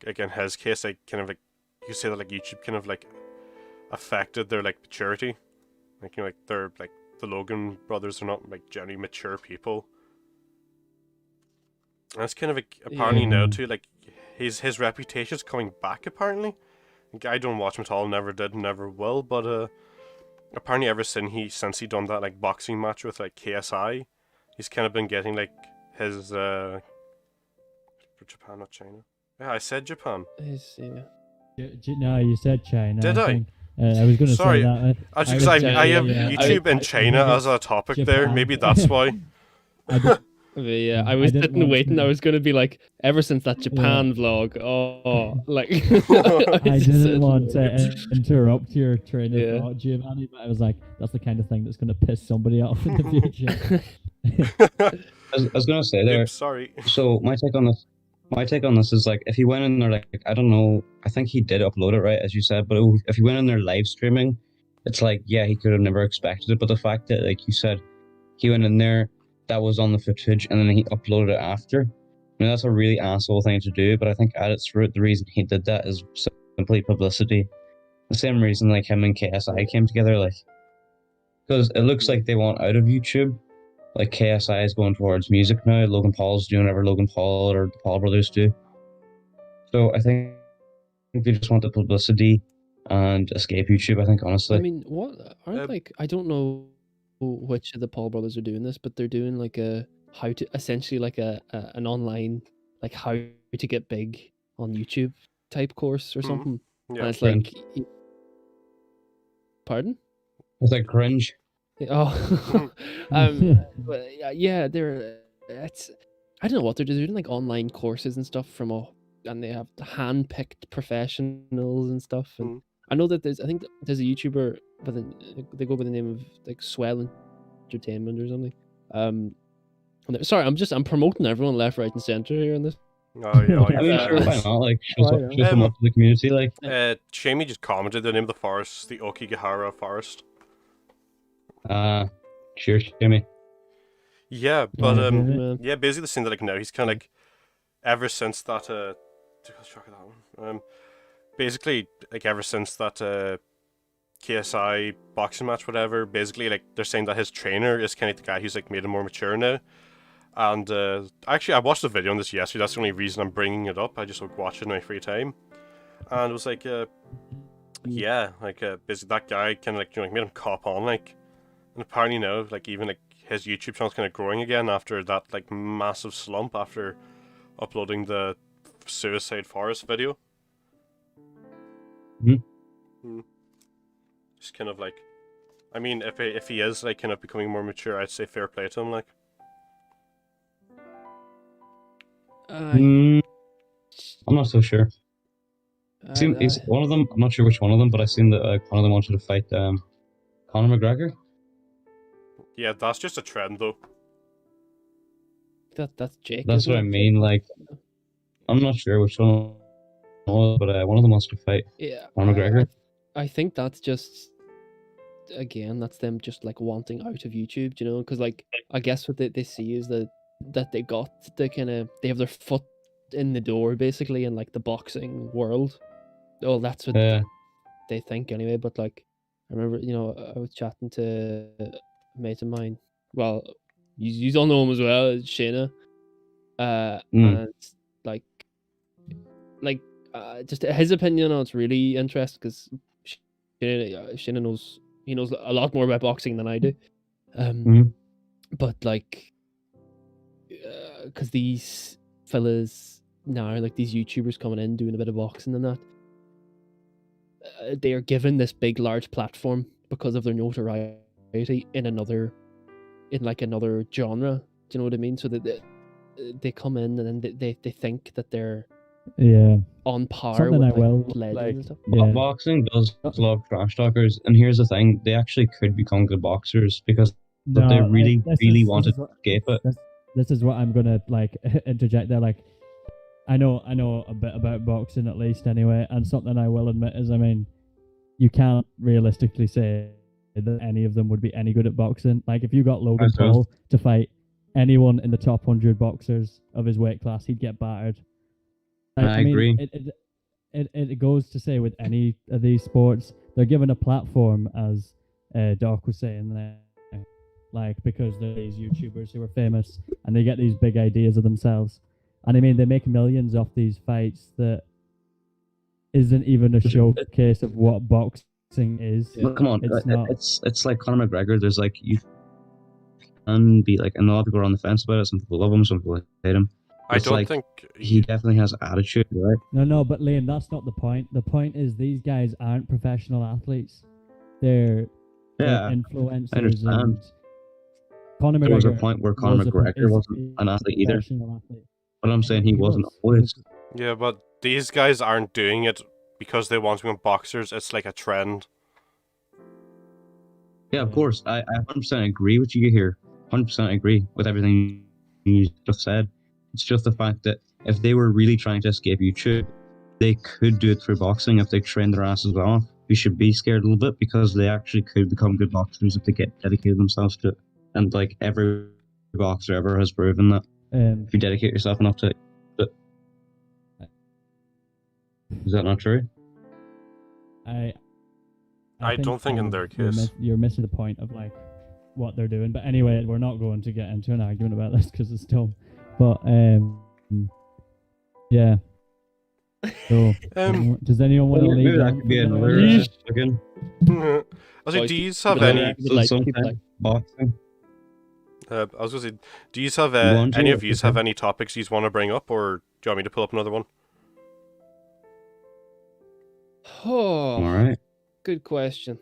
again, his case, like kind of like, you could say that like YouTube kind of like affected their like maturity. Like, like they're like, the Logan brothers are not like generally mature people. And it's kind of like, apparently now too, like his reputation's coming back apparently. Like, I don't watch him at all, never did, never will, but apparently ever since he done that like boxing match with like KSI, he's kind of been getting like his Japan, not China. Yeah, I said Japan. No, you said China. Did I? I was going to say that. I have YouTube and China as a topic Japan. There. Maybe that's why. Yeah, I was sitting waiting. I was going to be like, ever since that Japan vlog, like. I didn't want to interrupt your train of thought, Giovanni, but I was like, that's the kind of thing that's going to piss somebody off in the future. I was going to say there. Oops, sorry. So my take on this is like, if he went in there, like, I don't know, I think he did upload it, right, as you said, but if he went in there live streaming, it's like, yeah, he could have never expected it, but the fact that, like you said, he went in there, that was on the footage, and then he uploaded it after. I mean, that's a really asshole thing to do, but I think at its root, the reason he did that is simply publicity. The same reason, like, him and KSI came together, like, because it looks like they want out of YouTube. Like, KSI is going towards music now, Logan Paul's doing whatever Logan Paul or the Paul brothers do. So I think they just want the publicity and escape YouTube. I think honestly. I mean, what aren't like I don't know which of the Paul brothers are doing this, but they're doing like a how to essentially like an online like how to get big on YouTube type course or something. Yeah. And it's like, pardon? It's like cringe. Oh, but yeah, they're it's I don't know what they're doing like online courses and stuff and they have hand-picked professionals and stuff. And I know that I think there's a YouTuber, but then they go by the name of like Swell Entertainment or something. Sorry, I'm promoting everyone left, right, and center here in this. Oh yeah, I mean, sure, why not? Like, show them up to the community. Like, Shamey just commented the name of the forest, the Okigahara Forest. Cheers, Jimmy. Yeah, but yeah, basically the scene that like now he's kind of like ever since that basically like ever since that KSI boxing match, whatever. Basically, like they're saying that his trainer is kind of the guy who's like made him more mature now. And actually, I watched the video on this yesterday. That's the only reason I'm bringing it up. I just like watch it in my free time, and it was like, yeah, like basically that guy kind of like made him cop on like, and apparently now like even like his YouTube channel's kind of growing again after that like massive slump after uploading the Suicide Forest video. Just kind of like, I mean, if he is like kind of becoming more mature, I'd say fair play to him, like. I'm not so sure. Is one of them? I'm not sure which one of them, but I've seen that one of them wanted to fight Conor McGregor. Yeah, that's just a trend, though. That's Jake. That's what I mean. Like, I'm not sure which one, but one of them wants to fight Conor McGregor. I think that's just, again, that's them just like wanting out of YouTube, you know? Because like I guess what they see is that they got they have their foot in the door basically in like the boxing world. Oh, that's what they think anyway. But like I remember, you know, I was chatting to a mate of mine. Well, you all know him as well, Shayna. And like just his opinion on it's really interesting because Shayna knows a lot more about boxing than I do. But like. Because these fellas now, like these YouTubers coming in doing a bit of boxing and that, they are given this big, large platform because of their notoriety in another genre. Do you know what I mean? So that they come in and then they think that they're on par something with legends and stuff. Boxing does love trash talkers, and here's the thing: they actually could become good boxers because they really want to escape it. This is what I'm gonna like interject there. Like, I know a bit about boxing at least anyway, and something I will admit is, I mean, you can't realistically say that any of them would be any good at boxing. Like, if you got Logan Paul to fight anyone in the top 100 boxers of his weight class, he'd get battered. Like, I agree. It goes to say with any of these sports, they're given a platform, as Doc was saying there. Like, because they're these YouTubers who are famous and they get these big ideas of themselves. And I mean, they make millions off these fights that isn't even a showcase of what boxing is. Look, come on, it's like Conor McGregor. There's like, you can be like, and a lot of people are on the fence about it. Some people love him, some people hate him. I don't think he definitely has attitude, right? No, but Liam, that's not the point. The point is these guys aren't professional athletes. They're influencers. I understand. Conor McGregor. There was a point where Conor McGregor wasn't an athlete either. But I'm saying he wasn't always. Yeah, but these guys aren't doing it because they want to become boxers. It's like a trend. Yeah, of course. I 100% agree with you here. 100% agree with everything you just said. It's just the fact that if they were really trying to escape YouTube, they could do it through boxing if they train their asses off. We should be scared a little bit because they actually could become good boxers if they get dedicated themselves to it. And like every boxer ever has proven that if you dedicate yourself enough to it. Is that not true? I don't think in their case. You're missing the point of like what they're doing. But anyway, we're not going to get into an argument about this because it's dumb. But yeah. So, does anyone want to lead Maybe that on could be from there? another again. I was like, Boys, do you keep have it alive, any? keep it light, keep it Sometime light. boxing. I was gonna say, do you have Go on, any Gio, of you okay. have any topics you want to bring up, or do you want me to pull up another one? Oh, All right. good question.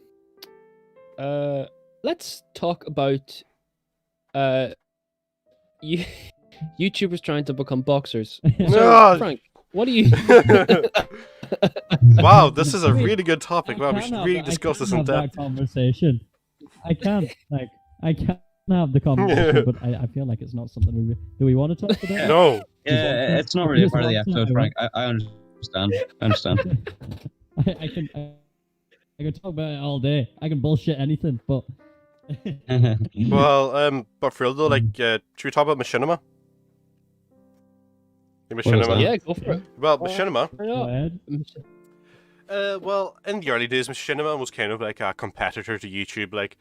Let's talk about you YouTubers trying to become boxers. So, No! Frank, what do you? Wow, this is a I mean, really good topic. Wow, we should really discuss this in have depth. that conversation. I can't have the conversation, but I feel like it's not something do we want to talk about? No. Yeah, it's not really a Just part of the one episode, time. Frank. I understand. I understand. I can talk about it all day. I can bullshit anything, but Well, but for real though, like, should we talk about machinima? The What is machinima. that? Yeah, go for it. Well, machinima. Why go not? ahead. Well, in the early days, machinima was kind of like a competitor to YouTube. Like,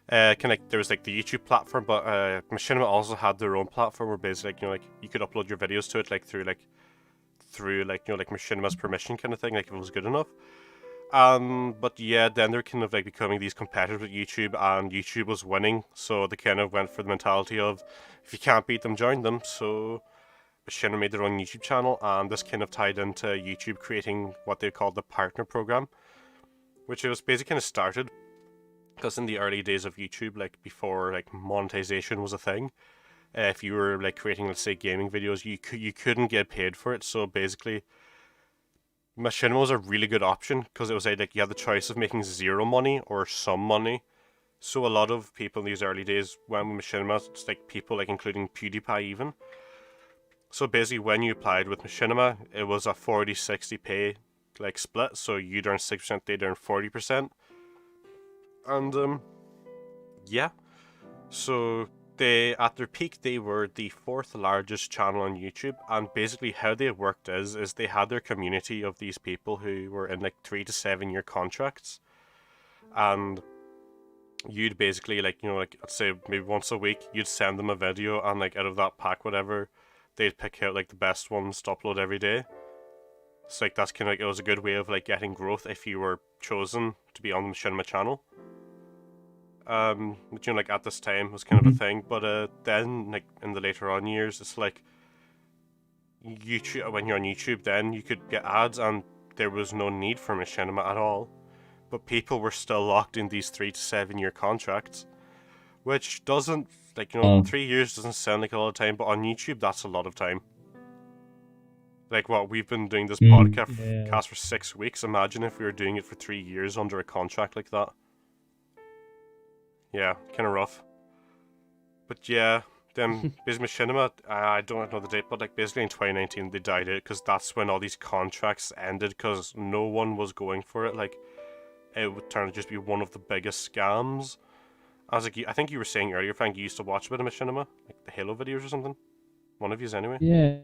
there was like the YouTube platform, but machinima also had their own platform where basically, like, like you could upload your videos to it, like through machinima's permission kind of thing, like if it was good enough. But yeah, then they're kind of like becoming these competitors with YouTube, and YouTube was winning, so they kind of went for the mentality of if you can't beat them, join them. So Machinima made their own YouTube channel, and this kind of tied into YouTube creating what they called the partner program, which it was basically kind of started because in the early days of YouTube, like before like monetization was a thing, if you were like creating, let's say, gaming videos, you couldn't get paid for it. So basically, Machinima was a really good option because it was like you had the choice of making zero money or some money. So a lot of people in these early days went with Machinima. It's like people like including PewDiePie even. So basically, when you applied with Machinima, it was a 40-60 pay like split. So you'd earn 6%, they'd earn 40%. And yeah. So they, at their peak, they were the 4th largest channel on YouTube, and basically how they worked is they had their community of these people who were in like 3 to 7 year contracts, and you'd basically like let's say maybe once a week you'd send them a video, and like out of that pack whatever, they'd pick out like the best ones to upload every day. So like that's kind of like, it was a good way of like getting growth if you were chosen to be on the Machinima channel. But like at this time was kind of a thing, but then like in the later on years, it's like YouTube, when you're on YouTube, then you could get ads, and there was no need for Machinima at all. But people were still locked in these 3 to 7 year contracts, which doesn't 3 years doesn't sound like a lot of time, but on YouTube that's a lot of time. Like what we've been doing this podcast for 6 weeks. Imagine if we were doing it for 3 years under a contract like that. Yeah, kind of rough. But yeah, then basically Machinima, I don't know the date, but like basically in 2019 they died out because that's when all these contracts ended because no one was going for it. Like it would turn out to just be one of the biggest scams. I was like, I think you were saying earlier, Frank, you used to watch a bit of Machinima, like the Halo videos or something. One of yous anyway. Yeah.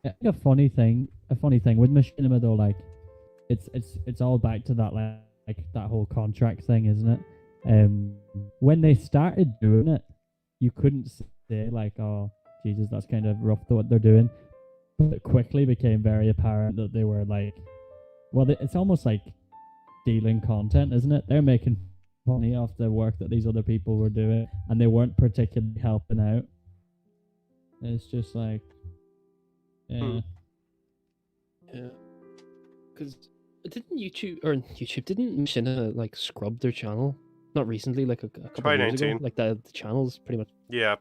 I think a funny thing with Machinima though, like it's all back to that like that whole contract thing, isn't it? When they started doing it, you couldn't say like, oh Jesus, that's kind of rough what they're doing, but it quickly became very apparent that they were like, well, it's almost like stealing content, isn't it? They're making money off the work that these other people were doing, and they weren't particularly helping out. It's just like, yeah. Because didn't Machinima like scrub their channel? Not recently, like a couple of years ago. Like the channel's pretty much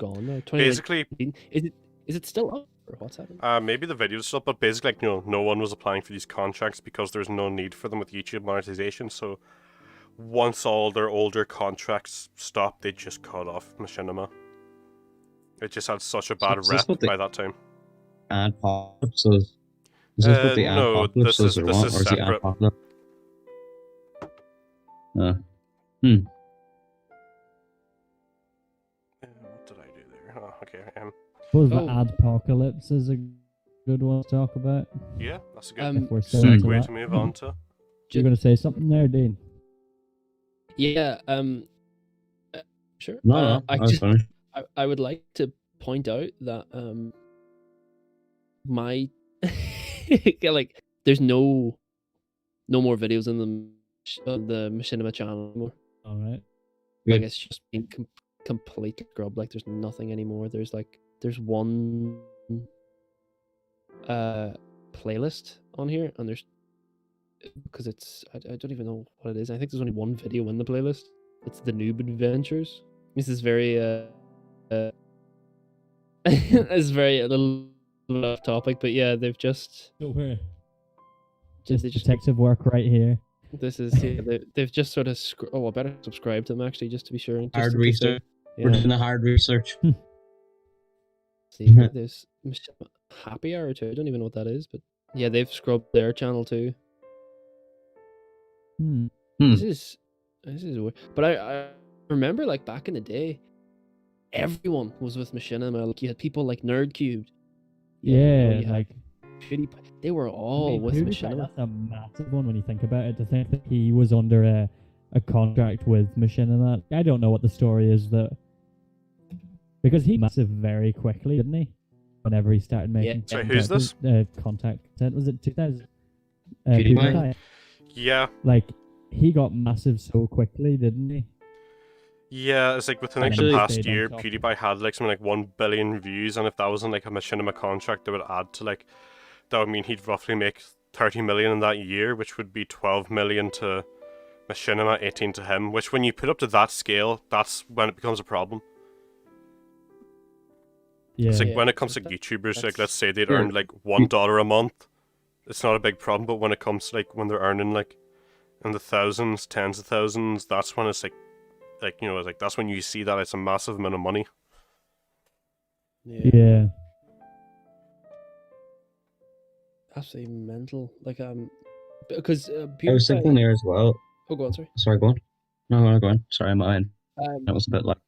gone now. Basically, is it still up, or what's happening? Maybe the video's still up, but basically, like, no one was applying for these contracts because there's no need for them with YouTube monetization. So once all their older contracts stopped, they just cut off Machinima. It just had such a bad rep by that time. Apocalypse is this what the apocalypse is, or what? Or is the apocalypse? What did I do there? Oh, okay. Suppose the Adpocalypse is a good one to talk about. Yeah, that's a good segue to move on to. You're going to say something there, Dean? Yeah. Sure. No, I would like to point out that my like there's no more videos on the Machinima channel anymore. All right. Like it's just been completely scrubbed. Like there's nothing anymore. There's one playlist on here, and there's, because it's I don't even know what it is. I think there's only one video in the playlist. It's the Noob Adventures. This is very it's very a little off topic, but yeah, they've just Don't worry. they Just detective work right here. this is they've just sort of I better subscribe to them actually, just to be sure. Just Hard in case research. yeah. We're doing the hard research. See, there's Happy Hour too. I don't even know what that is, but yeah, they've scrubbed their channel too. This is weird. But I remember, like, back in the day, everyone was with Machinima. Like, you had people like NerdCubed. Yeah, like PewDiePie. They were all with Machinima. That's a massive one when you think about it. To think that he was under a contract with Machinima. I don't know what the story is, that because he massive very quickly, didn't he? Whenever he started making So who's this? Contact. Was it 2000? PewDiePie? Yeah. Like, he got massive so quickly, didn't he? Yeah, it's like within like Actually, the past stayed on year, top. PewDiePie had like something like 1 billion views, and if that wasn't like a Machinima contract, that would add to like, that would mean he'd roughly make 30 million in that year, which would be 12 million to Machinima, 18 to him, which when you put up to that scale, that's when it becomes a problem. Yeah. It's like Yeah, when it comes to that- YouTubers, like that's- let's say they'd earn like $1 a month, it's not a big problem, but when it comes to like when they're earning like in the thousands, tens of thousands, that's when it's like you know, like that's when you see that it's a massive amount of money. Yeah. Absolutely mental. Like because I was thinking there as well. Oh, go on, sorry. Sorry, go on. No, go on. Sorry, I'm mine. That was a bit like.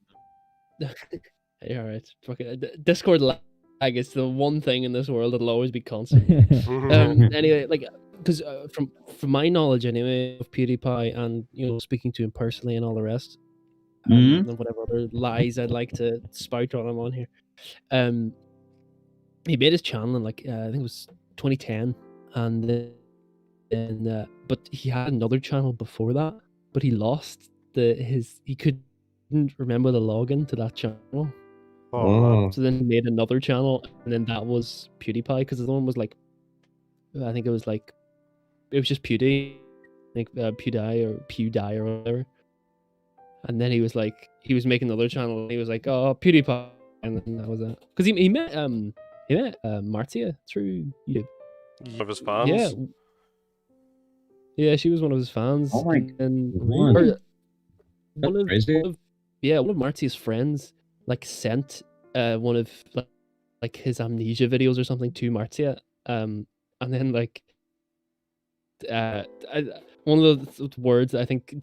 Hey, all right. Fucking Discord lag is the one thing in this world that'll always be constant. Anyway, like, because from my knowledge anyway of PewDiePie, and you know, speaking to him personally and all the rest, and whatever other lies I'd like to spout on him on here, he made his channel in like I think it was 2010, and then but he had another channel before that, but he lost he couldn't remember the login to that channel. Oh. So then he made another channel, and then that was PewDiePie, because the other one was like, I think it was just Pewdie, I think PewDie or whatever. And then he was making another channel, and he was like, oh, PewDiePie, and then that was it. Because he met Martia through YouTube. One of his fans. Yeah, she was one of his fans. Oh my and God. one of Crazy. one of Martia's friends like sent one of like his amnesia videos or something to Martia, and then like one of the words I think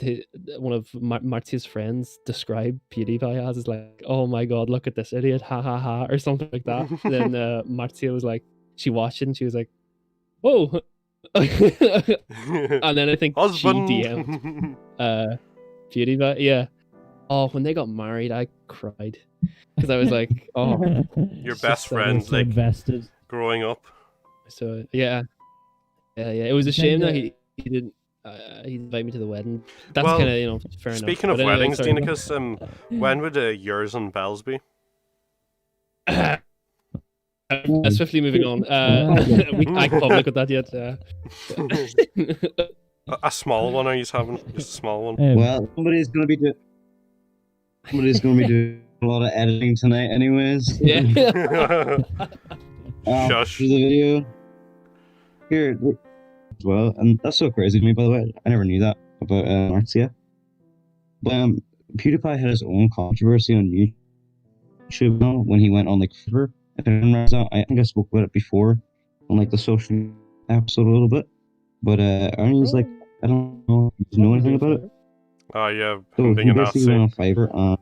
one of Martia's friends described PewDiePie as is like, oh my god, look at this idiot, ha ha ha, or something like that. Then Martia was like, she watched it and she was like, whoa. And then I think Husband. she DM'd PewDiePie. Yeah. Oh, when they got married, I cried because I was like, "Oh, Your it's best just so friend, So like invested. growing up. So yeah. It was a shame that he didn't. He invited me to the wedding. That's Well, kind of fair enough. Speaking of But anyway, weddings, sorry. Deanicus, when would yours and Belle's be? Swiftly moving on. We can't public with that yet. A small one, are you having? Just a small one. Well, somebody's gonna be doing a lot of editing tonight, anyways. Yeah. Shush. For the video here as well, and that's so crazy to me. By the way, I never knew that about Marcia. But PewDiePie had his own controversy on YouTube now when he went on like Fiverr. I think I spoke about it before on like the social episode a little bit. But Arnie's like, I don't know if you know anything about it. Oh yeah, So him being he a basically Nazi. went on Fiverr.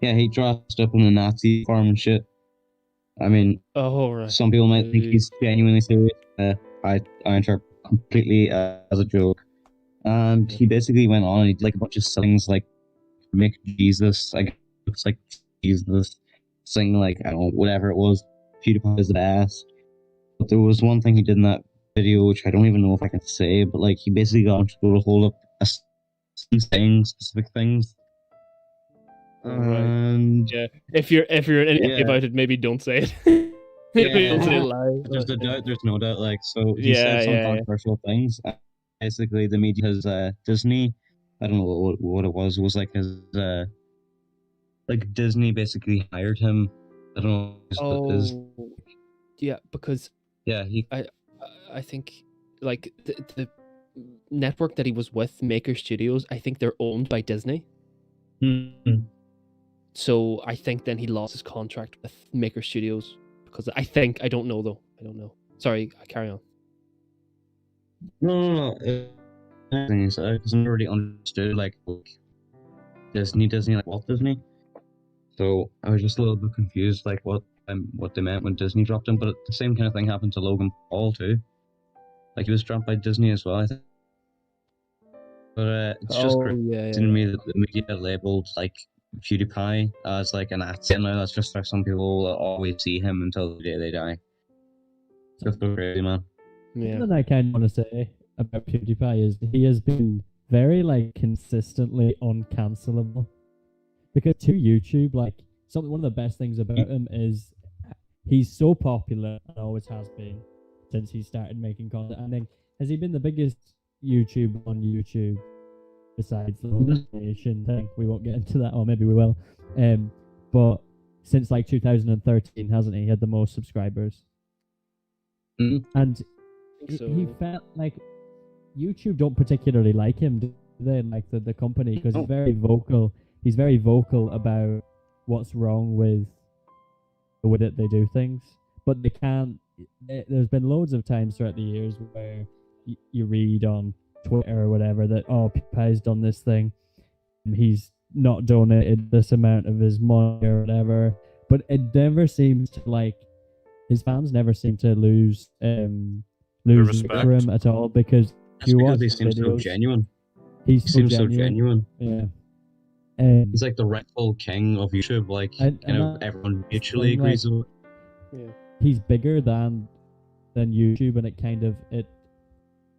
Yeah, he dressed up in the Nazi form and shit. I mean, Oh right. some people might think he's genuinely serious. I interpret completely as a joke. And he basically went on and he did like a bunch of things like make Jesus, like looks like Jesus, sing like I don't know whatever it was. PewDiePie is the best. But there was one thing he did in that video, which I don't even know if I can say, but like he basically got people to hold up saying specific things. Right. And Yeah. If you're an idiot yeah. about it, maybe don't say it. Yeah. Don't say it live. There's no doubt. Like, so he said some controversial things. Basically, the media has Disney. I don't know what it was. It was like his like Disney basically hired him. I don't know. Oh, yeah, because yeah, I think like the network that he was with, Maker Studios, I think they're owned by Disney. So I think then he lost his contract with Maker Studios because I don't know though. I don't know. Sorry, carry on. No. Because I already understood like Disney, like Walt Disney. So I was just a little bit confused, like what they meant when Disney dropped him. But the same kind of thing happened to Logan Paul too. Like he was dropped by Disney as well, I think. But it's just crazy to me that the media labeled like PewDiePie as like an actor. Now that's just like some people will always see him until the day they die. Just so crazy, man. Yeah. Something I kind of want to say about PewDiePie is he has been very like consistently uncancelable. Because to YouTube, like one of the best things about him is he's so popular and always has been since he started making content. And then has he been the biggest YouTuber on YouTube besides the nation thing? We won't get into that, or maybe we will. But since like 2013, hasn't he had the most subscribers? And he felt like YouTube don't particularly like him, do they? Like the company, because he's very vocal. He's very vocal about what's wrong with it they do things, but they can't. There's been loads of times throughout the years where you read on Twitter or whatever that PewDiePie's done this thing, and he's not donated this amount of his money or whatever. But it never seems to like his fans never seem to lose respect for him at all because you watch his videos. So genuine. He seems so genuine. Yeah. He's like the rightful king of YouTube, like everyone mutually agrees with. Yeah. He's bigger than YouTube, and it kind of it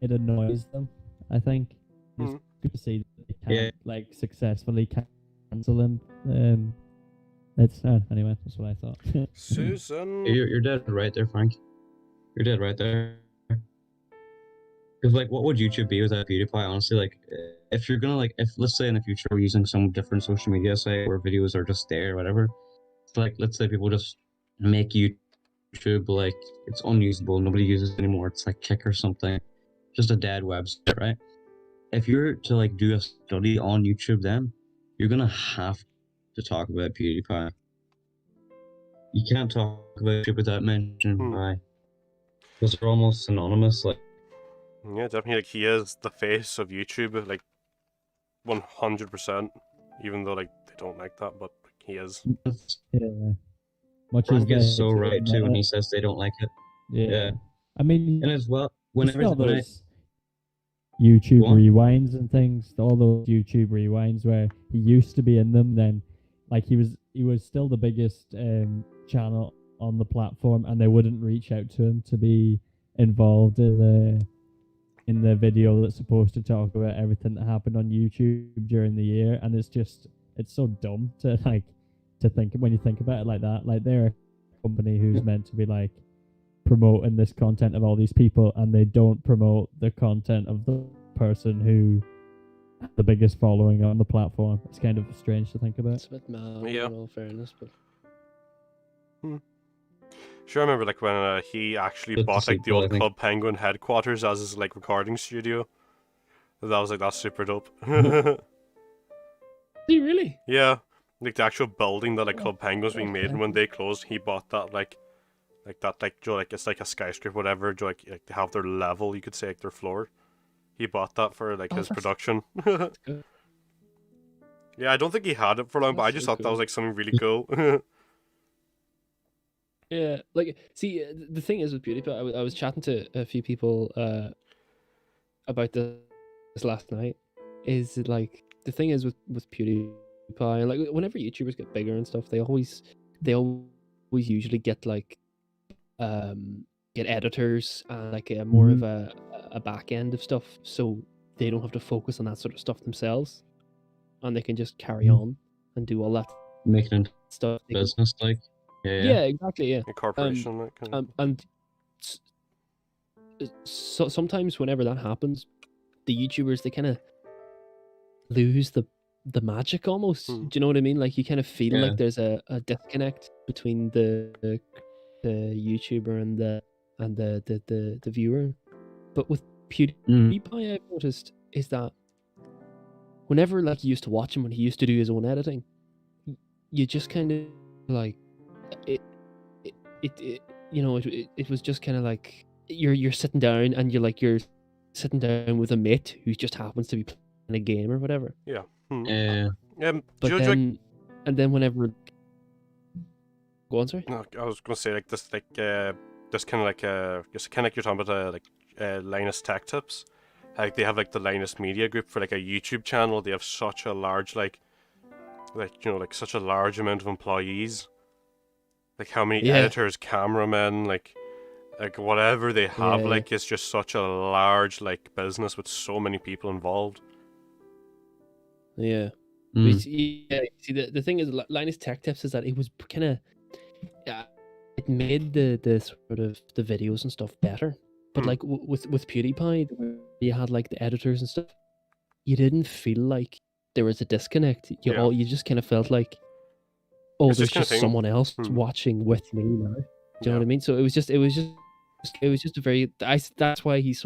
annoys them. I think it's good to see that they can't like successfully cancel him. It's anyway. That's what I thought. Susan, you're dead right there, Frank. You're dead right there. Because like, what would YouTube be without PewDiePie? Honestly, like, if you're gonna if let's say in the future we're using some different social media site where videos are just there, or whatever. It's like, let's say people just make YouTube like it's unusable, nobody uses it anymore. It's like Kick or something, just a dead website, right? If you're to like do a study on YouTube, then you're gonna have to talk about PewDiePie. You can't talk about YouTube without mentioning why, because they're almost synonymous, like. Yeah, definitely. Like he is the face of YouTube, like 100%. Even though like they don't like that, but he is. Yeah. Frank is so right too when he says they don't like it. Yeah. I mean, and as well, whenever those YouTube rewinds and things, all those YouTube rewinds where he used to be in them, then like he was still the biggest channel on the platform, and they wouldn't reach out to him to be involved in the video that's supposed to talk about everything that happened on YouTube during the year. And it's so dumb to think when you think about it like that. Like they're a company who's meant to be like promoting this content of all these people, and they don't promote the content of the person who has the biggest following on the platform. It's kind of strange to think about. It's a bit mad, in all fairness, but Sure, I remember like when he actually bought like the old Club Penguin headquarters as his like recording studio. That was like, that's super dope. Did he really? Yeah, like the actual building that like Club Penguin was being made, and when they closed, he bought that like it's like a skyscraper, whatever. Like they have their level, you could say, like their floor. He bought that for like his production. Yeah, I don't think he had it for long, but I just thought that was like something really cool. Yeah, like, see, the thing is with PewDiePie, I was chatting to a few people about this last night, is like, the thing is with PewDiePie, and like, whenever YouTubers get bigger and stuff, they always usually get like, get editors and like more of a back end of stuff, so they don't have to focus on that sort of stuff themselves, and they can just carry on and do all that Making it stuff. business, like. Yeah, exactly. Yeah, A corporation, that kind of. and so sometimes whenever that happens, the YouTubers, they kind of lose the magic almost. Do you know what I mean? Like you kind of feel like there's a disconnect between the YouTuber and the viewer. But with PewDiePie, I've noticed is that whenever like you used to watch him when he used to do his own editing, you just kind of like it was just kind of like you're sitting down and you're sitting down with a mate who just happens to be playing a game or whatever. Yeah. But then, and then whenever, go on, sorry. No, I was gonna say like this, this kind of like just kind of like you're talking about Linus Tech Tips. Like they have like the Linus Media Group for like a YouTube channel. They have such a large like such a large amount of employees. Like how many editors, cameramen, like whatever they have, like it's just such a large like business with so many people involved. Yeah. See, the thing is, Linus Tech Tips is that it was kind of, it made the sort of the videos and stuff better. But like with PewDiePie, you had like the editors and stuff. You didn't feel like there was a disconnect. You just kind of felt like, oh, there's just someone else watching with me now. Do you know what I mean? So it was just a very. That's why he's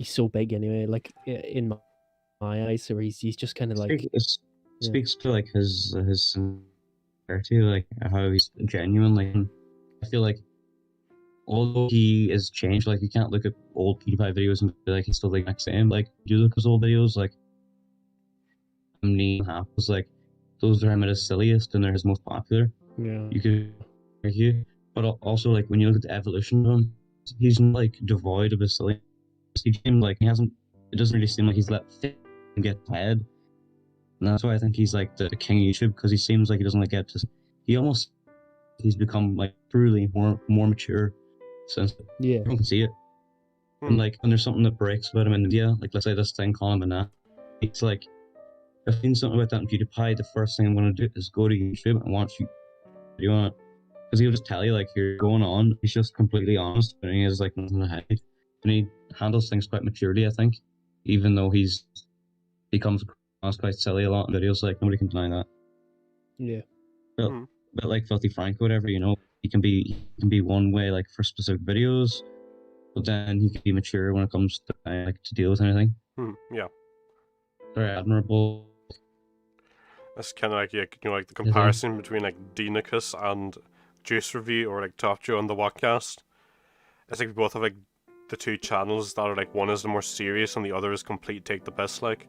so big anyway. Like in my eyes, so he's just kind of like speaks to like his sincerity, like how he's genuine. Like I feel like although he is changed, like you can't look at old PewDiePie videos and be like he's still like the same. Like you look at his old videos, like how many was like those are him at his silliest and they're his most popular. Yeah, you could argue, but also like when you look at the evolution of him, he's not like devoid of his silliness. He seems like he hasn't. It doesn't really seem like he's let fit and get ahead. And that's why I think he's like the king of YouTube, because he seems like he doesn't like get to. He's become like truly more mature since everyone can see it. And like when there's something that breaks about him in India, like let's say this thing calling him a it's like if I've seen something about that in PewDiePie, the first thing I'm gonna do is go to YouTube and watch video on it. Because he'll just tell you like you're going on. He's just completely honest, and he has like nothing to hide. And he handles things quite maturely, I think. Even though he comes across quite silly a lot in videos, like nobody can deny that. Yeah. But like Filthy Frank or whatever, he can be one way like for specific videos, but then he can be mature when it comes to like to deal with anything. Yeah. Very admirable. That's kind of like like the comparison between like Deaniscus and Juice Review or like Top Joe and TheWhatCast. I think we both have like the two channels that are like one is the more serious and the other is complete take the piss like.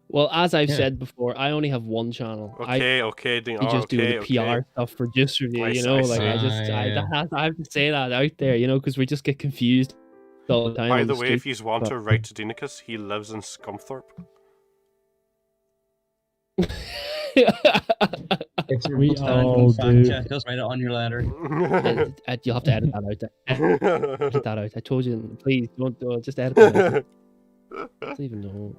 Well, as I've said before, I only have one channel. Okay. You just do the PR stuff for Juice Review, I have to say that out there, because we just get confused all the time. By the way, if you want to write to Deanicus, he lives in Scunthorpe. We all do. Just write it on your letter. You'll have to edit that out. Edit that out. I told you, please don't just edit that out. I don't even know.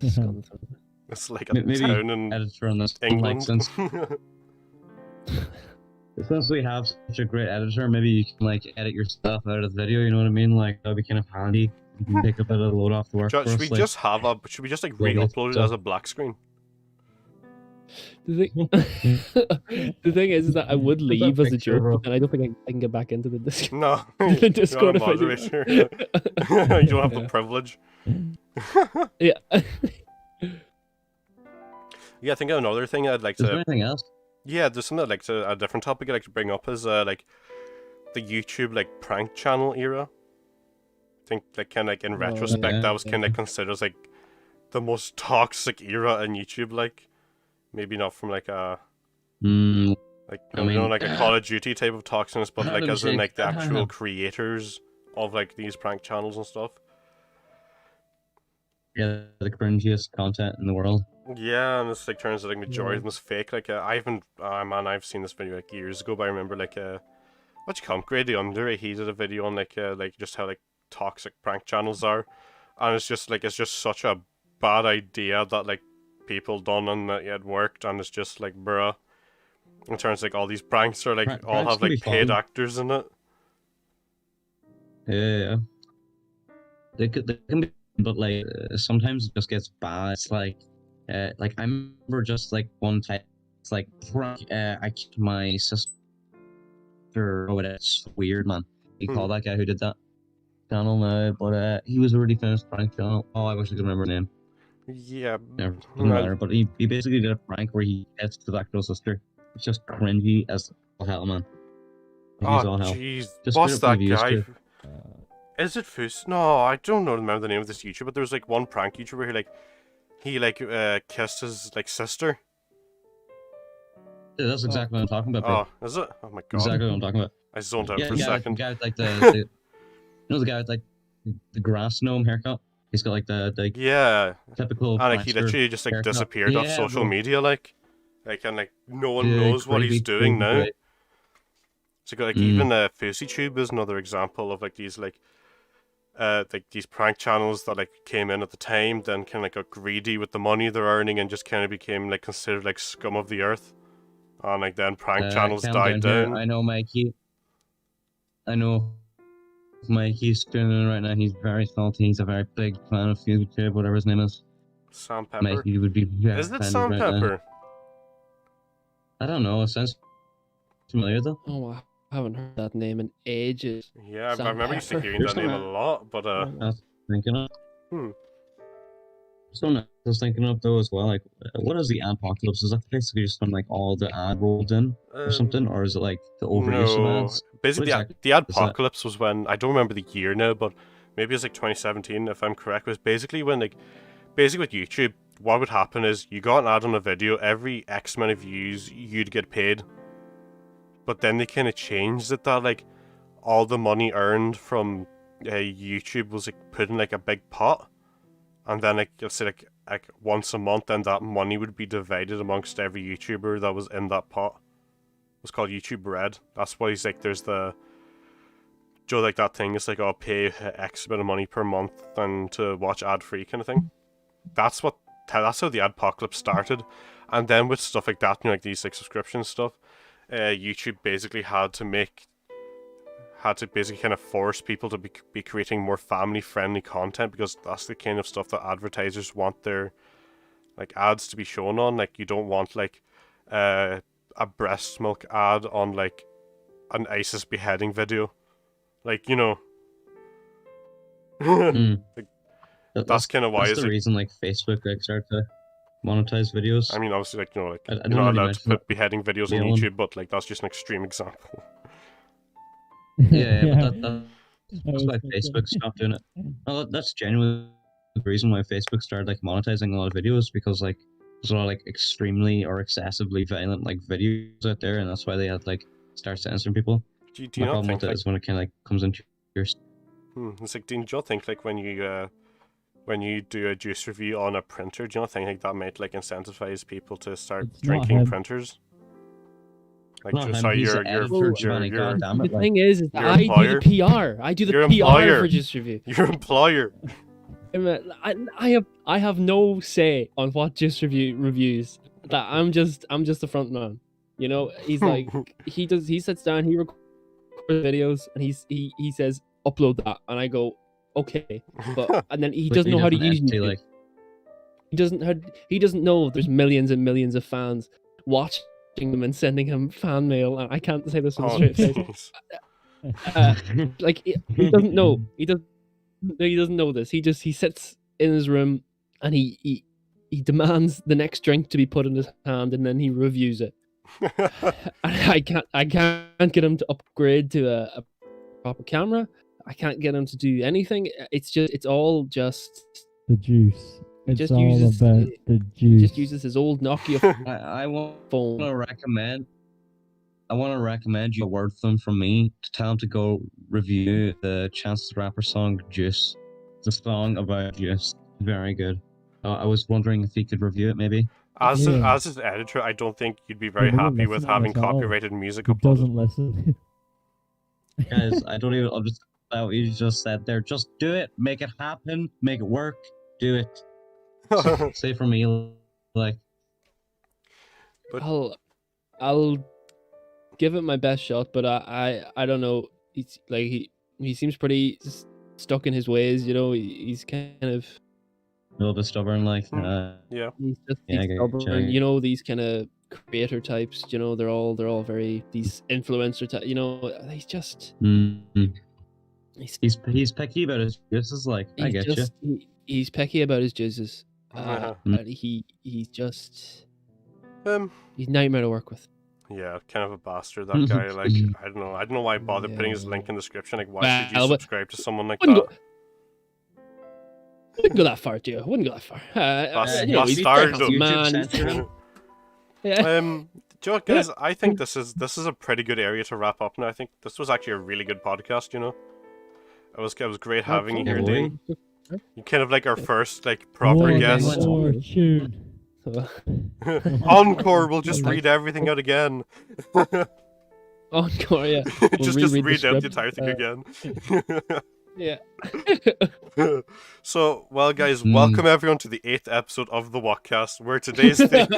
It's like a town in editor on this England. Since we have such a great editor, maybe you can like edit your stuff out of the video. You know what I mean? Like that'd be kind of handy. You can take a bit of the load off the work. Should we just re-upload it as a black screen? The thing is that I would leave as a joke, and I don't think I can get back into the Discord. No, the Discord if I do. You don't have the privilege. Yeah. Yeah, I think another thing I'd like to. Is there anything else? Yeah, there's something I'd like to. A different topic I'd like to bring up is like the YouTube like prank channel era. I think like kind of like in retrospect that was kind of considered as like the most toxic era in YouTube. Like maybe not from like a like like a Call of Duty type of toxicness, but like as in like the actual creators of like these prank channels and stuff. Yeah, the cringiest content in the world. Yeah, and it's like turns out like majority of them is fake. Like I've seen this video like years ago, but I remember like what you call him, Grady Under, he did a video on like just how like toxic prank channels are, and it's just such a bad idea that like people done and that it worked, and it's just like bruh. In terms of, like all these pranks are like all Pranks have can be like paid fun. actors in it. Yeah. They can be, but like sometimes it just gets bad. It's like I remember just like one time, it's like prank. I kissed my sister. Oh, it's weird, man. You call that guy who did that channel now, but he was a really famous prank channel. Oh, I wish I could remember his name. Yeah. Never doesn't matter. But he basically did a prank where he kissed his actual sister. It's just cringy as all hell, man. Cringy as all Oh hell. jeez, Just what's straight up that abuse guy? too. Is it Foos? No, I don't know. Remember the name of this YouTuber, but there was like one prank YouTuber who he kissed his like sister. Yeah, that's exactly what I'm talking about, bro. Oh, is it? Oh my god. Exactly what I'm talking about. I zoned out Yeah, for a second. the guy with like the you know the guy with like the grass gnome haircut. He's got like the Yeah, typical. and like he prankster literally just like haircut. disappeared off Yeah, social bro. media, like and like no one Yeah, knows what he's crazy, doing now. crazy. So like even FouseyTube is another example of like these these prank channels that like came in at the time, then kind of like got greedy with the money they're earning and just kind of became like considered like scum of the earth, and like then prank channels Calm died down here. down. I know Mikey's doing it right now. He's very salty. He's a very big fan of YouTube, whatever his name is. Sam Pepper. Mikey would be very Is it offended Sam right now. Pepper? I don't know. It sounds familiar though. Oh, I haven't heard that name in ages. Yeah, Sam I remember used to Pepper. hearing that name a lot, but I was thinking of. Hmm. Something I was thinking of though as well. Like, what is the apocalypse? Is that basically just when like all the ad rolled in or something, or is it like the overuse no. of ads? Basically, What exactly the is that? apocalypse was when, I don't remember the year now, but maybe it's like 2017 if I'm correct. Was basically when basically with YouTube, what would happen is you got an ad on a video, every X amount of views you'd get paid. But then they kind of changed it that like all the money earned from YouTube was like put in like a big pot, and then like you'll say like once a month, then that money would be divided amongst every YouTuber that was in that pot. It was called YouTube Red. That's why he's like there's the Joe like that thing. It's like I'll pay X amount of money per month and to watch ad free kind of thing. That's how the adpocalypse started, and then with stuff like that, like these like subscription stuff. YouTube basically had to basically kind of force people to be creating more family friendly content, because that's the kind of stuff that advertisers want their like ads to be shown on. Like you don't want like a breast milk ad on like an ISIS beheading video, like like, that's kind of why that's the reason like Facebook like started to monetize videos. I mean, obviously, like I you're don't not really allowed to mention put beheading videos on Yeah, YouTube, but like that's just an extreme example. Yeah, but that's I was why thinking- Facebook stopped doing it. No, that's genuinely the reason why Facebook started like monetizing a lot of videos, because like there's a lot of like extremely or excessively violent like videos out there, and that's why they had like start censoring people. Do you My not problem think with it like is when it kind of like comes into your it's like, do you not think like when you do a juice review on a printer, do you not think like that might like incentivize people to start It's not drinking him. printers? Like Not just him, how he's you're the editor, Giovanni, you're goddamn it, The like, thing is that your I employer- do the PR. I do the your PR employer. for Juice Review. your employer. I have no say on what Juice Review reviews. That I'm just the front man. You know, he's like he sits down, he records videos, and he says upload that, and I go okay, but and then he doesn't know how to use entity, YouTube. like He doesn't know there's millions and millions of fans watching them and sending him fan mail, and I can't say this with a Oh, straight face. jeez. Like he doesn't know. He doesn't know this. He sits in his room and he demands the next drink to be put in his hand, and then he reviews it. And I can't get him to upgrade to a proper camera. I can't get him to do anything. It's all just The juice. It's just all uses- about the he juice. just uses his old Nokia I want phone. to recommend you a word from me to tell him to go review the Chance the Rapper song Juice. It's a song about juice. Very good. I was wondering if he could review it maybe. As Yeah. as an editor, I don't think you'd be very He wouldn't happy with listen to having us at all. copyrighted music He uploaded. doesn't listen. Guys, I don't even understand what you just said there. Just do it. Make it happen. Make it work. Do it. Say for me, like. But I'll give it my best shot, but I don't know. He's like he seems pretty stuck in his ways. You know, he's kind of A little bit stubborn, like. yeah. he's just Yeah, I he's get stubborn. you. You know, these kind of creator types. You know, they're all very these influencer type. You know, he's just Mm-hmm. He's picky about his juices, like. I he's get you. just he's picky about his juices. Uh-huh. And he's just Um. he's nightmare to work with. Yeah, kind of a bastard, that guy. Like, I don't know why I bothered putting his link in the description. Like, why should you Well, but- subscribe to someone like Wouldn't that? Wouldn't go that far, Gio. Wouldn't go that far. You know, he's bastard. a man. censored Yeah. Do you know what, guys? I think this is a pretty good area to wrap up now. I think this was actually a really good podcast. You know, it was great having you here, Dean. You kind of like our first like proper guest. Tune. Encore. We'll just read everything out again. Encore, yeah. just reread read out the script, entire thing again. Yeah. So, well, guys, welcome everyone to the 8th episode of the WhatCast, where today's thing.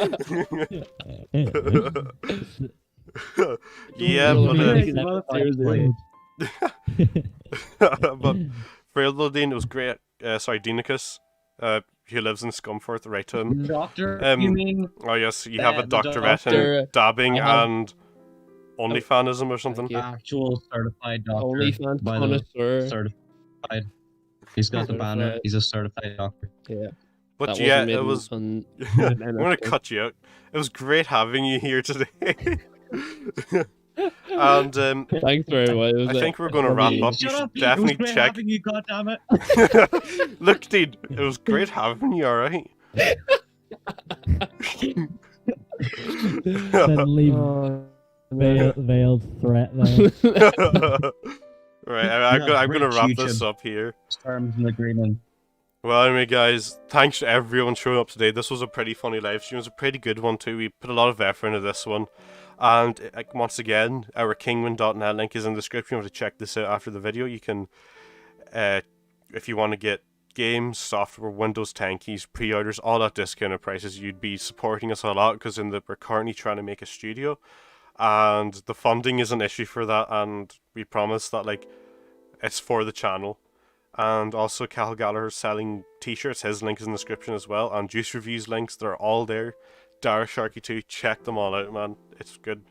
Yeah, but for little Dean, it was great. Sorry, Deanicus. Who lives in Scumforth, right to him. Doctor, you mean? Oh yes, you have a the doctorate doctor, in dabbing I have- and OnlyFanism or something. Thank you. Actual certified doctor. OnlyFans by the connoisseur. certified. He's got the banner. Certified. He's a certified doctor. Yeah. But That yeah, wasn't it written was. on- I'm gonna cut you out. It was great having you here today. And Thanks very much. It was I think we're going to wrap up. You should definitely It was great check. having you, goddammit. Look, Dean, it was great having you. All right. Suddenly veiled threat there. Right, I'm Yeah, gonna great wrap YouTube. this up here. Terms and agreement. Well, anyway, guys, thanks to everyone showing up today. This was a pretty funny live stream. It was a pretty good one too. We put a lot of effort into this one. And once again, our kingwin.net link is in the description. If you want to check this out after the video, you can, if you want to get games, software, Windows 10 keys, pre-orders, all at discounted prices, you'd be supporting us a lot because we're currently trying to make a studio, and the funding is an issue for that. And we promise that like it's for the channel. And also, Cal Gallagher's selling t-shirts. His link is in the description as well. And Juice Reviews links, they're all there. Darach, Sharkey 2, check them all out, man. It's good.